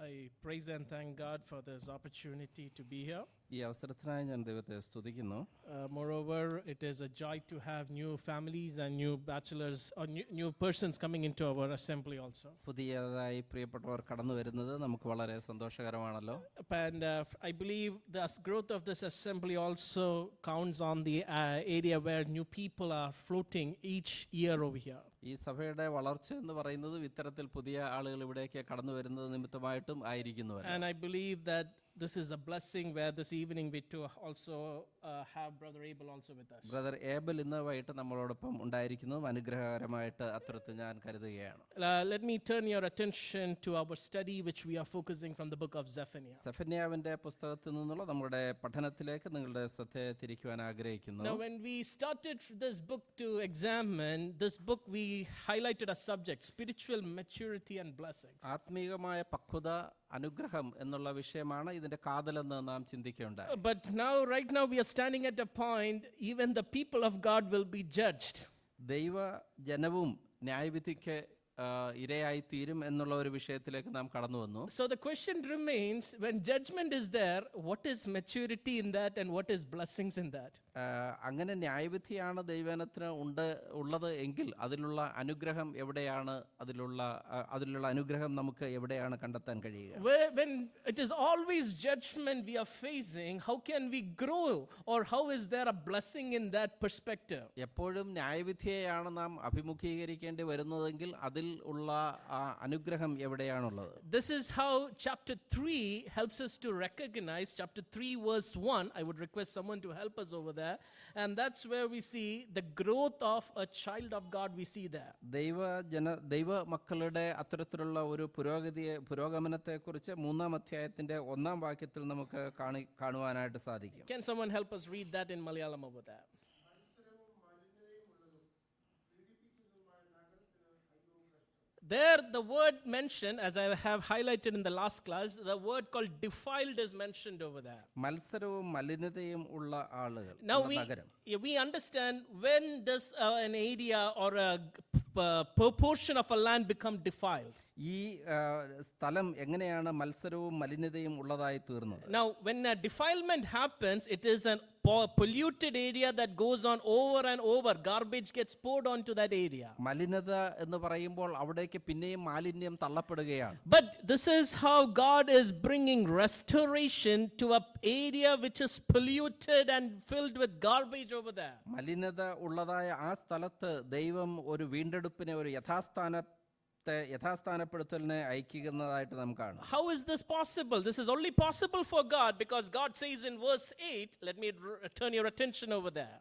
I praise and thank God for this opportunity to be here. ഈ അവസരത്തിനായി ഞാൻ ദൈവത്തെ സ്തുതിക്കുന്നു. Moreover, it is a joy to have new families and new bachelors or new persons coming into our assembly also. പുതിയതായി പ്രിയപ്പെട്ടവർ കടന്നു വരുന്നത് നമുക്ക് വളരെ സന്തോഷകരമാണല്ലോ. And I believe the growth of this assembly also counts on the area where new people are floating each year over here. ഈ സഭയുടെ വളർച്ച എന്ന് പറയുന്നത് ഇത്തരത്തിൽ പുതിയ ആളുകൾ ഇവിടേക്ക് കടന്നു വരുന്നത് നിമിത്തമായിട്ടും ആയിരിക്കുന്നു. And I believe that this is a blessing where this evening we too also have Brother Abel also with us. Brother Abel ഇന്ന് വൈകിട്ട് നമ്മളോടൊപ്പം ഉണ്ടായിരിക്കുന്നതും അനുഗ്രഹകരമായിട്ട് അത്തരത്തിൽ ഞാൻ കരുതുകയാണ്. Let me turn your attention to our study which we are focusing from the book of Zephaniah. സെഫന്യാവിന്റെ പുസ്തകത്തിൽ നിന്നുള്ള നമ്മുടെ പഠനത്തിലേക്ക് നിങ്ങളുടെ ശ്രദ്ധയെ തിരിക്കുവാൻ ആഗ്രഹിക്കുന്നു. Now when we started this book to examine this book, we highlighted a subject, spiritual maturity and blessings. ആത്മീയമായ പക്വത, അനുഗ്രഹം എന്നുള്ള വിഷയമാണ് ഇതിന്റെ കാതലെന്ന് നാം ചിന്തിക്കേണ്ടത്. But right now we are standing at a point even the people of God will be judged. ദൈവ ജനവും ന്യായവിധിക്ക് ഇരയായി തീരും എന്നുള്ള ഒരു വിഷയത്തിലേക്ക് നാം കടന്നു വന്നു. So the question remains, when judgment is there, what is maturity in that and what is blessings in that? അങ്ങനെ ന്യായവിധിയാണ് ദൈവജനത്തിന് ഉള്ളത് എങ്കിൽ അതിലുള്ള അനുഗ്രഹം എവിടെയാണ്? അതിലുള്ള അനുഗ്രഹം നമുക്ക് എവിടെയാണ് കണ്ടെത്താൻ കഴിയുക? When it is always judgment we are facing, how can we grow, or how is there a blessing in that perspective? എപ്പോഴും ന്യായവിധിയെയാണ് നാം അഭിമുഖീകരിക്കേണ്ടി വരുന്നതെങ്കിൽ അതിൽ ഉള്ള അനുഗ്രഹം എവിടെയാണുള്ളത്? This is how chapter 3 helps us to recognize. Chapter 3 verse 1, I would request someone to help us over there, and that's where we see the growth of a child of God. We see there ദൈവ മക്കളുടെ അത്തരത്തിലുള്ള ഒരു പുരോഗമനത്തെ കുറിച്ച് 3-ാം അധ്യായത്തിന്റെ 1-ാം വാക്യത്തിൽ നമുക്ക് കാണുവാനായിട്ട് സാധിക്കും. Can someone help us read that in Malayalam over there? There the word mentioned, as I have highlighted in the last class, the word called defiled is mentioned over there. മത്സരവും മലിനതയും ഉള്ള ആളുകൾ. Now we understand when does an area or a portion of a land become defiled. ഈ സ്ഥലം എങ്ങനെയാണ് മത്സരവും മലിനതയും ഉള്ളതായി തീർന്നത്? Now when a defilement happens, it is an polluted area that goes on over and over. Garbage gets poured onto that area. മലിനത എന്ന് പറയുമ്പോൾ അവിടേക്ക് പിന്നെയും മാലിന്യം തള്ളപ്പെടുകയാണ്. But this is how God is bringing restoration to an area which is polluted and filled with garbage over there. മലിനത ഉള്ളതായ ആ സ്ഥലത്ത് ദൈവം ഒരു വീണ്ടെടുപ്പിനെ, ഒരു യഥാസ്ഥാനപ്പെടുത്തലിനെ അയക്കുന്നതായിട്ട് നാം കാണും. How is this possible? This is only possible for God, because God says in verse 8, let me turn your attention over there.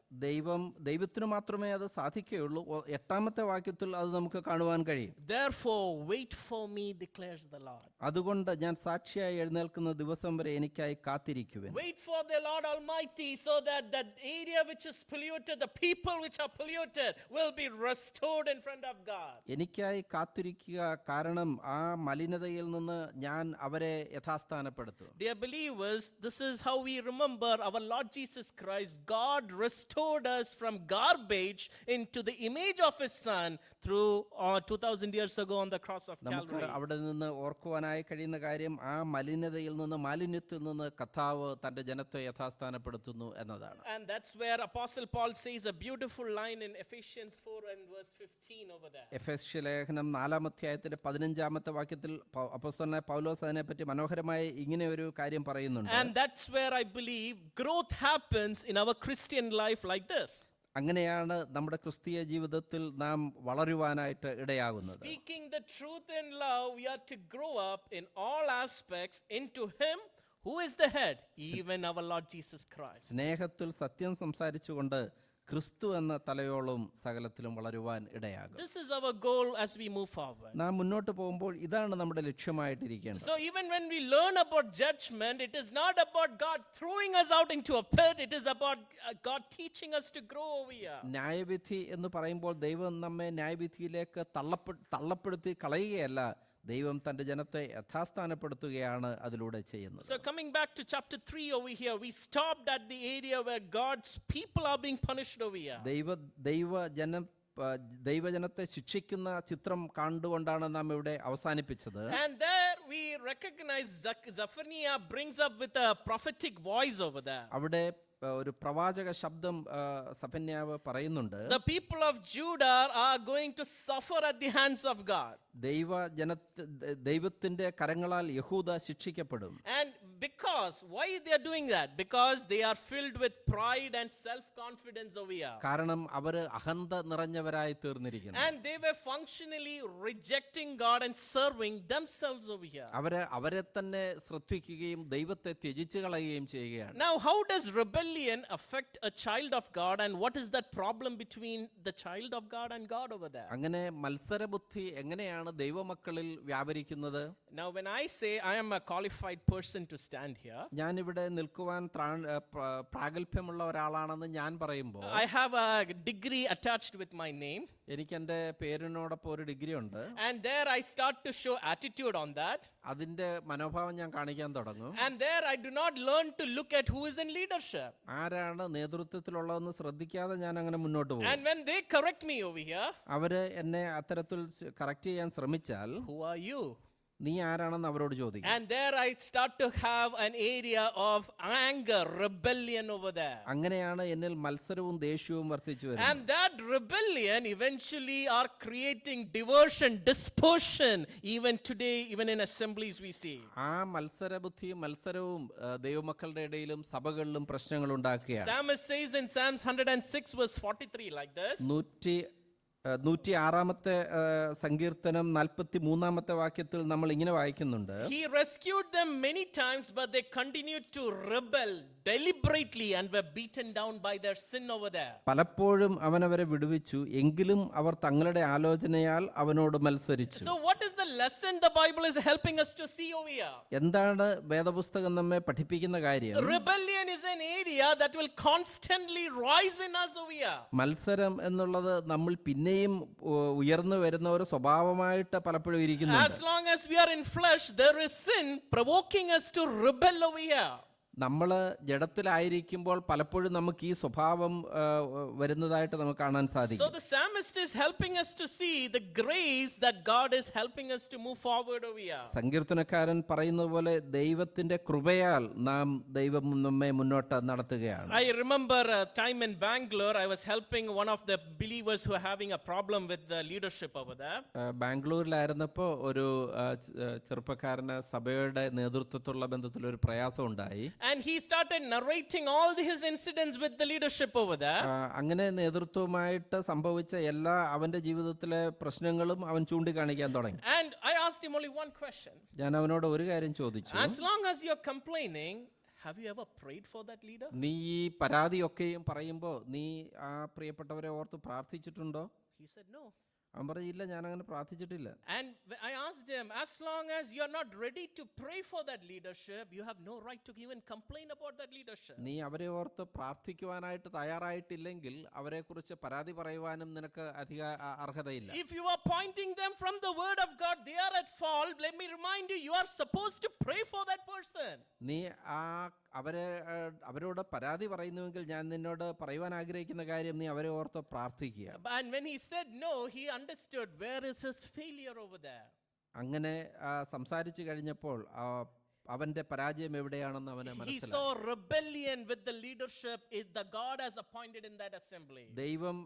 ദൈവത്തിന് മാത്രമേ അത് സാധിക്കുകയുള്ളൂ. 8-ാമത്തെ വാക്യത്തിൽ അത് നമുക്ക് കാണുവാൻ കഴിയും. Therefore wait for me, declares the Lord. അതുകൊണ്ട് ഞാൻ സാക്ഷിയായി എഴുന്നേൽക്കുന്ന ദിവസം വരെ എനിക്കായി കാത്തിരിക്കുവിൻ. Wait for the Lord Almighty, so that that area which is polluted, the people which are polluted will be restored in front of God. എനിക്കായി കാത്തിരിക്കുക, കാരണം ആ മലിനതയിൽ നിന്ന് ഞാൻ അവരെ യഥാസ്ഥാനപ്പെടുത്തും. Dear believers, this is how we remember our Lord Jesus Christ. God restored us from garbage into the image of His Son through 2000 years ago on the cross of Calvary. നമുക്ക് അവിടെ നിന്ന് ഓർക്കുവാനായി കഴിയുന്ന കാര്യം, ആ മലിനതയിൽ നിന്ന്, മാലിന്യത്തിൽ നിന്ന് കർത്താവ് തന്റെ ജനത്തെ യഥാസ്ഥാനപ്പെടുത്തുന്നു എന്നതാണ്. And that's where Apostle Paul says a beautiful line in Ephesians 4 and verse 15 over there. എഫെസ്യ ലേഖനം 4-ാം അധ്യായത്തിന്റെ 15-ാമത്തെ വാക്യത്തിൽ അപ്പോസ്തലനായ പൗലോസ് അതിനെപ്പറ്റി മനോഹരമായി ഇങ്ങനെ ഒരു കാര്യം പറയുന്നുണ്ട്. And that's where I believe growth happens in our Christian life like this. അങ്ങനെയാണ് നമ്മുടെ ക്രിസ്തീയ ജീവിതത്തിൽ നാം വളരുവാനായിട്ട് ഇടയാകുന്നത്. Speaking the truth in love, we are to grow up in all aspects into Him who is the head, even our Lord Jesus Christ. സ്നേഹത്തിൽ സത്യം സംസാരിച്ചുകൊണ്ട് ക്രിസ്തു എന്ന തലയോളം സകലത്തിലും വളരുവാൻ ഇടയാകും. This is our goal as we move forward. നാം മുന്നോട്ട് പോകുമ്പോൾ ഇതാണ് നമ്മുടെ ലക്ഷ്യമായിട്ടിരിക്കുന്നത്. So even when we learn about judgment, it is not about God throwing us out into a pit. It is about God teaching us to grow over here. ന്യായവിധി എന്ന് പറയുമ്പോൾ ദൈവം നമ്മെ ന്യായവിധിയിലേക്ക് തള്ളപ്പെടുത്തി കളയുകയല്ല, ദൈവം തന്റെ ജനത്തെ യഥാസ്ഥാനപ്പെടുത്തുകയാണ് അതിലൂടെ ചെയ്യുന്നത്. So coming back to chapter 3 over here, we stopped at the area where God's people are being punished over here. ദൈവ ജനം ദൈവജനത്തെ ശിക്ഷിക്കുന്ന ചിത്രം കണ്ടുകൊണ്ടാണ് നാം ഇവിടെ അവസാനിപ്പിച്ചത്. And there we recognize Zephaniah brings up with a prophetic voice over there. അവിടെ ഒരു പ്രവാചക ശബ്ദം സെഫന്യാവ് പറയുന്നുണ്ട്. The people of Judah are going to suffer at the hands of God. ദൈവത്തിന്റെ കരങ്ങളാൽ യഹൂദ ശിക്ഷിക്കപ്പെടും. And why they are doing that? Because they are filled with pride and self-confidence over here. കാരണം അവർ അഹന്ത നിറഞ്ഞവരായി തീർന്നിരിക്കുന്നു. And they were functionally rejecting God and serving themselves over here. അവരെ തന്നെ ശ്രദ്ധിക്കുകയും ദൈവത്തെ ത്യജിച്ചു കളയുകയും ചെയ്യുകയാണ്. Now, how does rebellion affect a child of God, and what is that problem between the child of God and God over there? അങ്ങനെ മത്സരബുദ്ധി എങ്ങനെയാണ് ദൈവമക്കളിൽ വ്യാപരിക്കുന്നത്? Now, when I say I am a qualified person to stand here, ഞാൻ ഇവിടെ നിൽക്കുവാൻ പ്രാഗൽഭ്യമുള്ള ഒരാളാണെന്ന് ഞാൻ പറയുമ്പോൾ, I have a degree attached with my name. എനിക്ക് എൻ്റെ പേരിനോടൊപ്പം ഒരു ഡിഗ്രി ഉണ്ട്. And there I start to show attitude on that. അതിന്റെ മനോഭാവം ഞാൻ കാണിക്കാൻ തുടങ്ങും. And there I do not learn to look at who is in leadership. ആരാണ് നേതൃത്വത്തിലുള്ളതെന്ന് ശ്രദ്ധിക്കാതെ ഞാൻ അങ്ങനെ മുന്നോട്ട് പോകും. And when they correct me over here, അവര് എന്നെ അത്തരത്തിൽ കറക്റ്റ് ചെയ്യാൻ ശ്രമിച്ചാൽ, who are you? നീ ആരാണെന്ന് അവരോട് ചോദിക്കും. And there I start to have an area of anger, rebellion over there. അങ്ങനെയാണ് എന്നിൽ മത്സരവും ദേഷ്യവും വർദ്ധിച്ചു വരുന്നത്. And that rebellion eventually are creating diversion, dispersion. Even today, even in assemblies we see. ആ മത്സരബുദ്ധിയും മത്സരവും ദൈവമക്കളുടെ ഇടയിലും സഭകളിലും പ്രശ്നങ്ങൾ ഉണ്ടാക്കുകയാണ്. Psalmist says in Psalms 106 verse 43 like this. 106 സങ്കീർത്തനം 43 വാക്യത്തിൽ നമ്മൾ ഇങ്ങനെ വായിക്കുന്നുണ്ട്. He rescued them many times, but they continued to rebel deliberately and were beaten down by their sin over there. പലപ്പോഴും അവൻ അവരെ വിടുവിച്ചു, എങ്കിലും അവർ തങ്ങളുടെ ആലോചനയാൽ അവനോട് മത്സരിച്ചു. So what is the lesson the Bible is helping us to see over here? എന്താണ് വേദപുസ്തകം നമ്മെ പഠിപ്പിക്കുന്ന കാര്യം? Rebellion is an area that will constantly rise in us over here. മത്സരം എന്നുള്ളത് നമ്മൾ പിന്നെയും ഉയർന്നു വരുന്ന ഒരു സ്വഭാവമായിട്ട് പലപ്പോഴും ഇരിക്കുന്നുണ്ട്. As long as we are in flesh, there is sin provoking us to rebel over here. നമ്മൾ ജഡത്തിലായിരിക്കുമ്പോൾ പലപ്പോഴും നമുക്ക് ഈ സ്വഭാവം വരുന്നതായിട്ട് നമുക്ക് കാണാൻ സാധിക്കും. So the psalmist is helping us to see the grace that God is helping us to move forward over here. സങ്കീർത്തനക്കാരൻ പറയുന്നത് പോലെ ദൈവത്തിന്റെ കൃപയാൽ ദൈവം നമ്മെ മുന്നോട്ട് നടത്തുകയാണ്. I remember a time in Bangalore, I was helping one of the believers who were having a problem with the leadership over there. ബാംഗ്ലൂരിലായിരുന്നപ്പോൾ ഒരു ചെറുപ്പക്കാരന് സഭയുടെ നേതൃത്വത്തിലുള്ള ബന്ധത്തിൽ ഒരു പ്രയാസം ഉണ്ടായി. And he started narrating all his incidents with the leadership over there. അങ്ങനെ നേതൃത്വമായിട്ട് സംഭവിച്ച എല്ലാ അവന്റെ ജീവിതത്തിലെ പ്രശ്നങ്ങളും അവൻ ചൂണ്ടിക്കാണിക്കാൻ തുടങ്ങി. And I asked him only one question. ഞാൻ അവനോട് ഒരു കാര്യം ചോദിച്ചു. As long as you're complaining, have you ever prayed for that leader? നീ ഈ പരാതിയൊക്കെയും പറയുമ്പോൾ നീ ആ പ്രിയപ്പെട്ടവരെ ഓർത്ത് പ്രാർത്ഥിച്ചിട്ടുണ്ടോ? He said no. അവൻ പറഞ്ഞില്ല, ഞാൻ അങ്ങനെ പ്രാർത്ഥിച്ചിട്ടില്ല. And I asked him, as long as you're not ready to pray for that leadership, you have no right to even complain about that leadership. നീ അവരെ ഓർത്ത് പ്രാർത്ഥിക്കുവാനായിട്ട് തയ്യാറായിട്ടില്ലെങ്കിൽ അവരെ കുറിച്ച് പരാതി പറയുവാനും നിനക്ക് അധിക അർഹതയില്ല. If you are pointing them from the word of God, they are at fault. Let me remind you, you are supposed to pray for that person. നീ അവരോട് പരാതി പറയുന്നുവെങ്കിൽ ഞാൻ നിന്നോട് പറയുവാൻ ആഗ്രഹിക്കുന്ന കാര്യം, നീ അവരെ ഓർത്ത് പ്രാർത്ഥിക്കുക. And when he said no, he understood where is his failure over there. അങ്ങനെ സംസാരിച്ചു കഴിഞ്ഞപ്പോൾ അവന്റെ പരാജയം എവിടെയാണെന്ന് അവന് He മനസ്സിലായി. saw rebellion with the leadership the God has appointed in that assembly. ദൈവം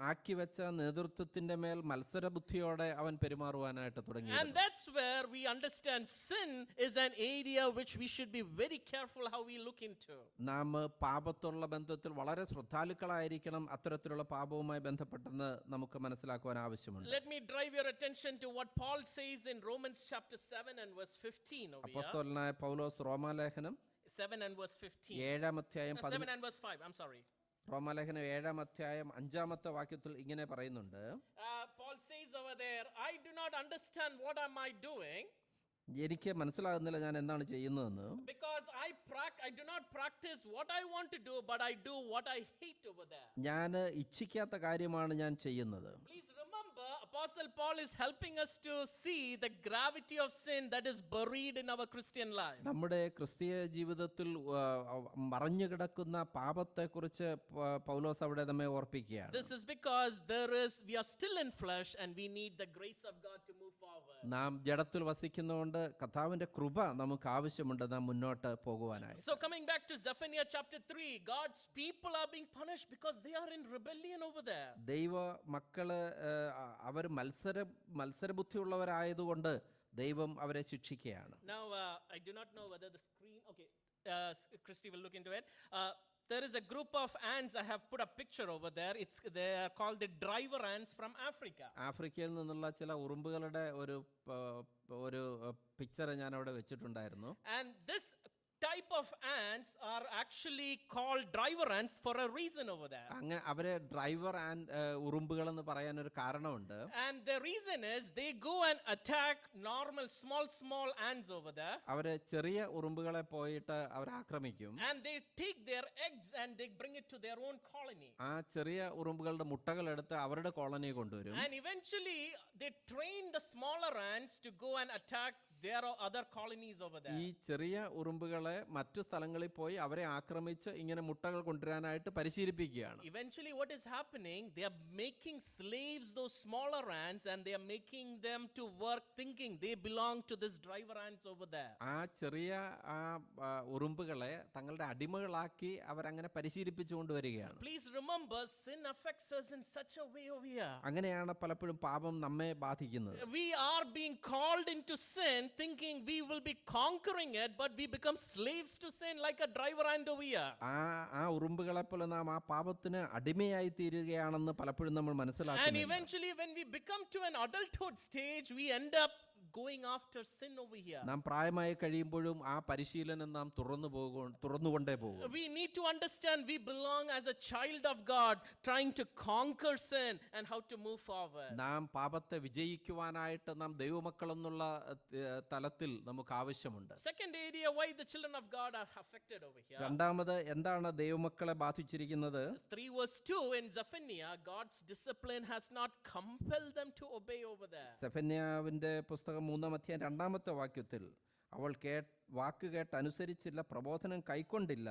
ആക്കി വെച്ച നേതൃത്വത്തിന്റെ മേൽ മത്സരബുദ്ധിയോടെ അവൻ പെരുമാറുവാനായിട്ട് തുടങ്ങി. And that's where we understand sin is an area which we should be very careful how we look into. നാം പാപത്തോടുള്ള ബന്ധത്തിൽ വളരെ ശ്രദ്ധാലുക്കളായിരിക്കണം. അത്തരത്തിലുള്ള പാപവുമായി ബന്ധപ്പെട്ടെന്ന് നമുക്ക് മനസ്സിലാക്കുവാൻ ആവശ്യമുണ്ട്. Let me drive your attention to what Paul says in Romans chapter 7 and verse 15 over here. അപ്പോസ്തലനായ പൗലോസ് റോമാലേഖനം 7 and verse 15. 7 അധ്യായം 7 and verse 5. I'm sorry. റോമാലേഖനം 7 അധ്യായം 5 വാക്യത്തിൽ ഇങ്ങനെ പറയുന്നുണ്ട്. Paul says over there, I do not understand what am I doing. എനിക്ക് മനസ്സിലാകുന്നില്ല ഞാൻ എന്താണ് ചെയ്യുന്നതെന്ന്. Because I do not practice what I want to do, but I do what I hate over there. ഞാൻ ഇച്ഛിക്കാത്ത കാര്യമാണ് ഞാൻ ചെയ്യുന്നത്. Please remember, Apostle Paul is helping us to see the gravity of sin that is buried in our Christian life. നമ്മുടെ ക്രിസ്തീയ ജീവിതത്തിൽ മറഞ്ഞു കിടക്കുന്ന പാപത്തെക്കുറിച്ച് പൗലോസ് അവിടെ നമ്മെ ഓർപ്പിക്കുകയാണ്. This is because we are still in flesh and we need the grace of God to move forward. നാം ജഡത്തിൽ വസിക്കുന്നതുകൊണ്ട് കർത്താവിന്റെ കൃപ നമുക്ക് ആവശ്യമുണ്ട് നാം മുന്നോട്ട് പോകുവാനായി. So coming back to Zephaniah chapter 3, God's people are being punished because they are in rebellion over there. ദൈവ മക്കള് അവർ മത്സരബുദ്ധിയുള്ളവരായതുകൊണ്ട് ദൈവം അവരെ ശിക്ഷിക്കുകയാണ്. Now I do not know whether the screen, okay, Christy will look into it. There is a group of ants. I have put a picture over there. They are called the driver ants from Africa. ആഫ്രിക്കയിൽ നിന്നുള്ള ചില ഉറുമ്പുകളുടെ ഒരു picture ഞാൻ അവിടെ വെച്ചിട്ടുണ്ടായിരുന്നു. And this type of ants are actually called driver ants for a reason over there. അങ്ങനെ അവരെ driver and ഉറുമ്പുകൾ എന്ന് പറയാൻ ഒരു കാരണമുണ്ട്. And the reason is they go and attack normal small ants over there. അവര് ചെറിയ ഉറുമ്പുകളെ പോയിട്ട് അവർ ആക്രമിക്കും. And they take their eggs and they bring it to their own colony. ആ ചെറിയ ഉറുമ്പുകളുടെ മുട്ടകൾ എടുത്ത് അവരുടെ കോളനി കൊണ്ടുവരും. And eventually they train the smaller ants to go and attack their other colonies over there. ഈ ചെറിയ ഉറുമ്പുകളെ മറ്റു സ്ഥലങ്ങളിൽ പോയി അവരെ ആക്രമിച്ച് ഇങ്ങനെ മുട്ടകൾ കൊണ്ടുവരാനായിട്ട് പരിശീലിപ്പിക്കുകയാണ്. Eventually what is happening, they are making slaves those smaller ants and they are making them to work thinking they belong to this driver ants over there. ആ ചെറിയ ഉറുമ്പുകളെ തങ്ങളുടെ അടിമകളാക്കി അവരങ്ങനെ പരിശീലിപ്പിച്ചു കൊണ്ടുവരികയാണ്. Please remember, sin affects us in such a way over here. അങ്ങനെയാണ് പലപ്പോഴും പാപം നമ്മെ ബാധിക്കുന്നത്. We are being called into sin thinking we will be conquering it, but we become slaves to sin like a driver ant over here. ആ ഉറുമ്പുകളെ പോലെ നാം ആ പാപത്തിന് അടിമയായി തീരുകയാണെന്ന് പലപ്പോഴും നമ്മൾ And മനസ്സിലാക്കുന്നില്ല. eventually when we become to an adulthood stage, we end up going after sin over here. നാം പ്രായമായി കഴിയുമ്പോഴും ആ പരിശീലനം നാം തുറന്നുകൊണ്ടേ പോകും. We need to understand we belong as a child of God trying to conquer sin and how to move forward. നാം പാപത്തെ വിജയിക്കുവാനായിട്ട് നാം ദൈവമക്കൾ എന്നുള്ള തലത്തിൽ നമുക്ക് ആവശ്യമുണ്ട്. Second area why the children of God are affected over here. രണ്ടാമത് എന്താണ് ദൈവമക്കളെ ബാധിച്ചിരിക്കുന്നത്? 3 verse 2 in Zephaniah, God's discipline has not compelled them to obey over there. സെഫന്യാവിന്റെ പുസ്തകം 3-ാം അധ്യായം 2-ാമത്തെ വാക്യത്തിൽ അവൾ വാക്ക് കേട്ട് അനുസരിച്ചില്ല, പ്രബോധനം കൈക്കൊണ്ടില്ല,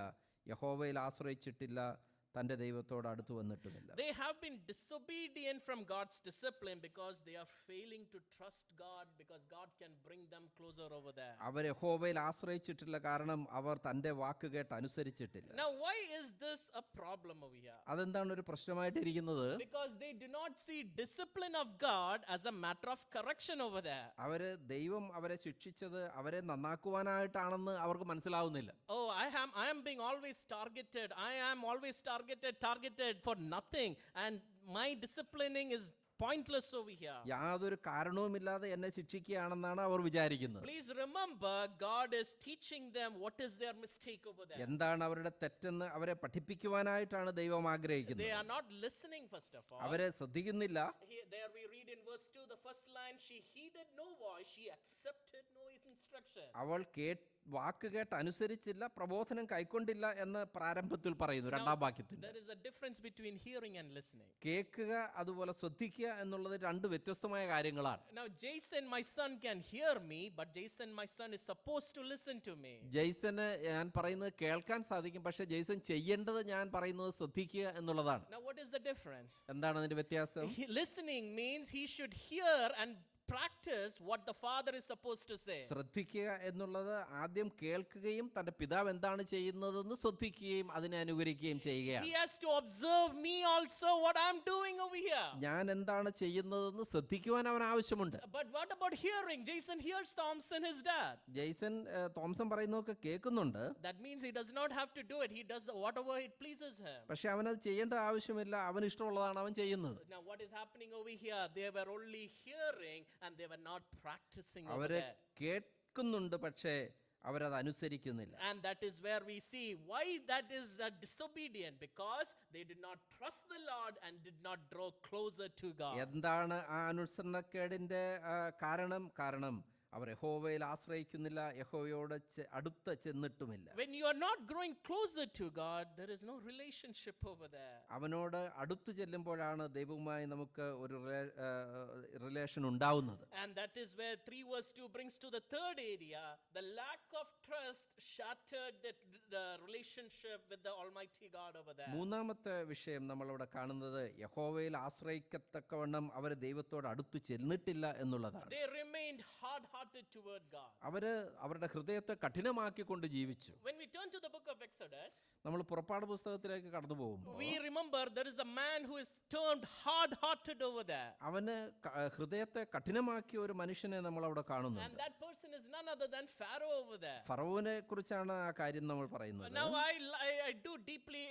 യഹോവയിൽ ആശ്രയിച്ചിട്ടില്ല, തന്റെ ദൈവത്തോട് അടുത്തു വന്നിട്ടുമില്ല. They have been disobedient from God's discipline because they are failing to trust God, because God can bring them closer over there. അവർ യഹോവയിൽ ആശ്രയിച്ചിട്ടില്ല, കാരണം അവർ തന്റെ വാക്ക് കേട്ട് അനുസരിച്ചിട്ടില്ല. Now why is this a problem over here? അതെന്താണ് ഒരു പ്രശ്നമായിട്ടിരിക്കുന്നത്? Because they do not see discipline of God as a matter of correction over there. അവര് ദൈവം അവരെ ശിക്ഷിച്ചത് അവരെ നന്നാക്കുവാനായിട്ടാണെന്ന് അവർക്ക് മനസ്സിലാവുന്നില്ല. Oh, I am being always targeted. I am always targeted for nothing, and my disciplining is pointless over here. യാതൊരു കാരണവുമില്ലാതെ എന്നെ ശിക്ഷിക്കുകയാണെന്നാണ് അവർ വിചാരിക്കുന്നത്. Please remember, God is teaching them what is their mistake over there. എന്താണ് അവരുടെ തെറ്റെന്ന് അവരെ പഠിപ്പിക്കുവാനായിട്ടാണ് ദൈവം ആഗ്രഹിക്കുന്നത്. They are not listening first of all. അവരെ ശ്രദ്ധിക്കുന്നില്ല. There we read in verse 2, the first line, she heeded no voice, she accepted no instruction. അവൾ വാക്ക് കേട്ട് അനുസരിച്ചില്ല, പ്രബോധനം കൈക്കൊണ്ടില്ല എന്ന് പ്രാരംഭത്തിൽ പറയുന്നു. രണ്ടാം വാക്യത്തിൽ There is a difference between hearing and listening. കേൾക്കുക അതുപോലെ ശ്രദ്ധിക്കുക എന്നുള്ളത് രണ്ട് വ്യത്യസ്തമായ കാര്യങ്ങളാണ്. Now Jason, my son, can hear me, but Jason, my son, is supposed to listen to me. Jason ഞാൻ പറയുന്നത് കേൾക്കാൻ സാധിക്കും, പക്ഷെ ജെയ്സൺ ചെയ്യേണ്ടത് ഞാൻ പറയുന്നത് ശ്രദ്ധിക്കുക എന്നുള്ളതാണ്. Now what is the difference? എന്താണ് അതിന്റെ വ്യത്യാസം? Listening means he should hear and practice what the father is supposed to say. ശ്രദ്ധിക്കുക എന്നുള്ളത് ആദ്യം കേൾക്കുകയും തന്റെ പിതാവ് എന്താണ് ചെയ്യുന്നതെന്ന് ശ്രദ്ധിക്കുകയും അതിനെ അനുകരിക്കുകയും ചെയ്യുകയാണ്. He has to observe me also what I am doing over here. ഞാൻ എന്താണ് ചെയ്യുന്നതെന്ന് ശ്രദ്ധിക്കുവാൻ അവൻ ആവശ്യമുണ്ട്. But what about hearing? Jason hears Thompson, his dad. Jason Thompson പറയുന്നതൊക്കെ കേൾക്കുന്നുണ്ട്. That means he does not have to do it. He does whatever it pleases him. പക്ഷെ അവനത് ചെയ്യേണ്ട ആവശ്യമില്ല, അവന് ഇഷ്ടമുള്ളതാണ് അവൻ ചെയ്യുന്നത്. Now what is happening over here? They were only hearing and they were not practicing over അവര് there. കേൾക്കുന്നുണ്ട്, പക്ഷേ അവരത് അനുസരിക്കുന്നില്ല. And that is where we see why that is disobedient, because they did not trust the Lord and did not draw closer to God. എന്താണ് ആ അനുസരണക്കേടിന്റെ കാരണം? അവർ യഹോവയിൽ ആശ്രയിക്കുന്നില്ല, യഹോവയോട് അടുത്ത് ചെന്നിട്ടുമില്ല. When you are not growing closer to God, there is no relationship over there. അവനോട് അടുത്തു ചെല്ലുമ്പോഴാണ് ദൈവവുമായി നമുക്ക് ഒരു റിലേഷൻ ഉണ്ടാവുന്നത്. And that is where 3 verse 2 brings to the third area. The lack of trust shattered the relationship with the Almighty God over there. മൂന്നാമത്തെ വിഷയം നമ്മളിവിടെ കാണുന്നത് യഹോവയിൽ ആശ്രയിക്കത്തക്കവണ്ണം അവർ ദൈവത്തോട് അടുത്തു ചെന്നിട്ടില്ല എന്നുള്ളതാണ്. They remained hard-hearted toward God. അവരുടെ ഹൃദയത്തെ കഠിനമാക്കിക്കൊണ്ട് ജീവിച്ചു. When we turn to the book of Exodus, നമ്മൾ പുറപ്പാട് പുസ്തകത്തിലേക്ക് കടന്നു പോകുമ്പോൾ we remember there is a man who is termed hard-hearted over there. അവന് ഹൃദയത്തെ കഠിനമാക്കിയ ഒരു മനുഷ്യനെ നമ്മൾ അവിടെ And കാണുന്നുണ്ട്. that person is none other than Pharaoh over there. ഫറവോനെ കുറിച്ചാണ് ആ കാര്യം നമ്മൾ പറയുന്നത്. Now I do deeply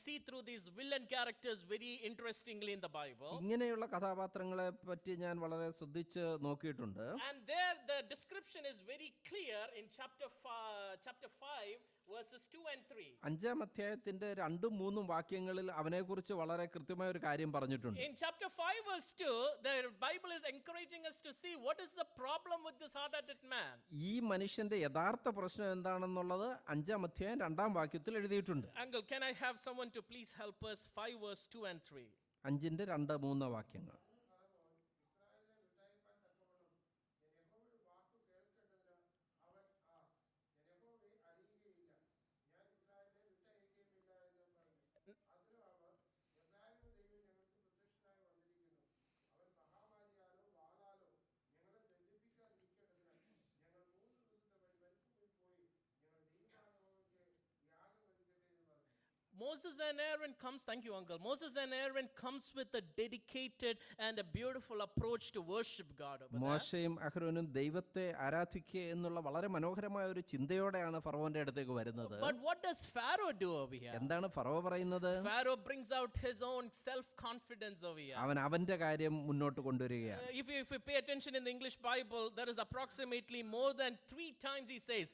see through these villain characters very interestingly in the Bible. ഇങ്ങനെയുള്ള കഥാപാത്രങ്ങളെ പറ്റി ഞാൻ വളരെ ശ്രദ്ധിച്ച് നോക്കിയിട്ടുണ്ട്. And there the description is very clear in chapter 5 verses 2 and 3. 5-ാം അധ്യായത്തിന്റെ 2-3 വാക്യങ്ങളിൽ അവനെക്കുറിച്ച് വളരെ കൃത്യമായ ഒരു കാര്യം പറഞ്ഞിട്ടുണ്ട്. In chapter 5 verse 2, the Bible is encouraging us to see what is the problem with this hard-hearted man. ഈ മനുഷ്യന്റെ യഥാർത്ഥ പ്രശ്നം എന്താണെന്നുള്ളത് 5-ാം അധ്യായം 2-ാം വാക്യത്തിൽ എഴുതിയിട്ടുണ്ട്. Uncle, can I have someone to please help us? 5 verse 2 and 3. 5-ന്റെ 2-3 വാക്യങ്ങൾ. Moses and Aaron comes, thank you uncle. Moses and Aaron comes with a dedicated and a beautiful approach to worship God over there. മോശയും അഹ്റോനും ദൈവത്തെ ആരാധിക്കുക എന്നുള്ള വളരെ മനോഹരമായ ഒരു ചിന്തയോടെയാണ് ഫറവോന്റെ അടുത്തേക്ക് വരുന്നത്. But what does Pharaoh do over here? എന്താണ് ഫറവോ പറയുന്നത്? Pharaoh brings out his own self-confidence over here. അവന്റെ കാര്യം മുന്നോട്ട് കൊണ്ടുവരികയാണ്. If you pay attention in the English Bible, there is approximately more than 3 times he says,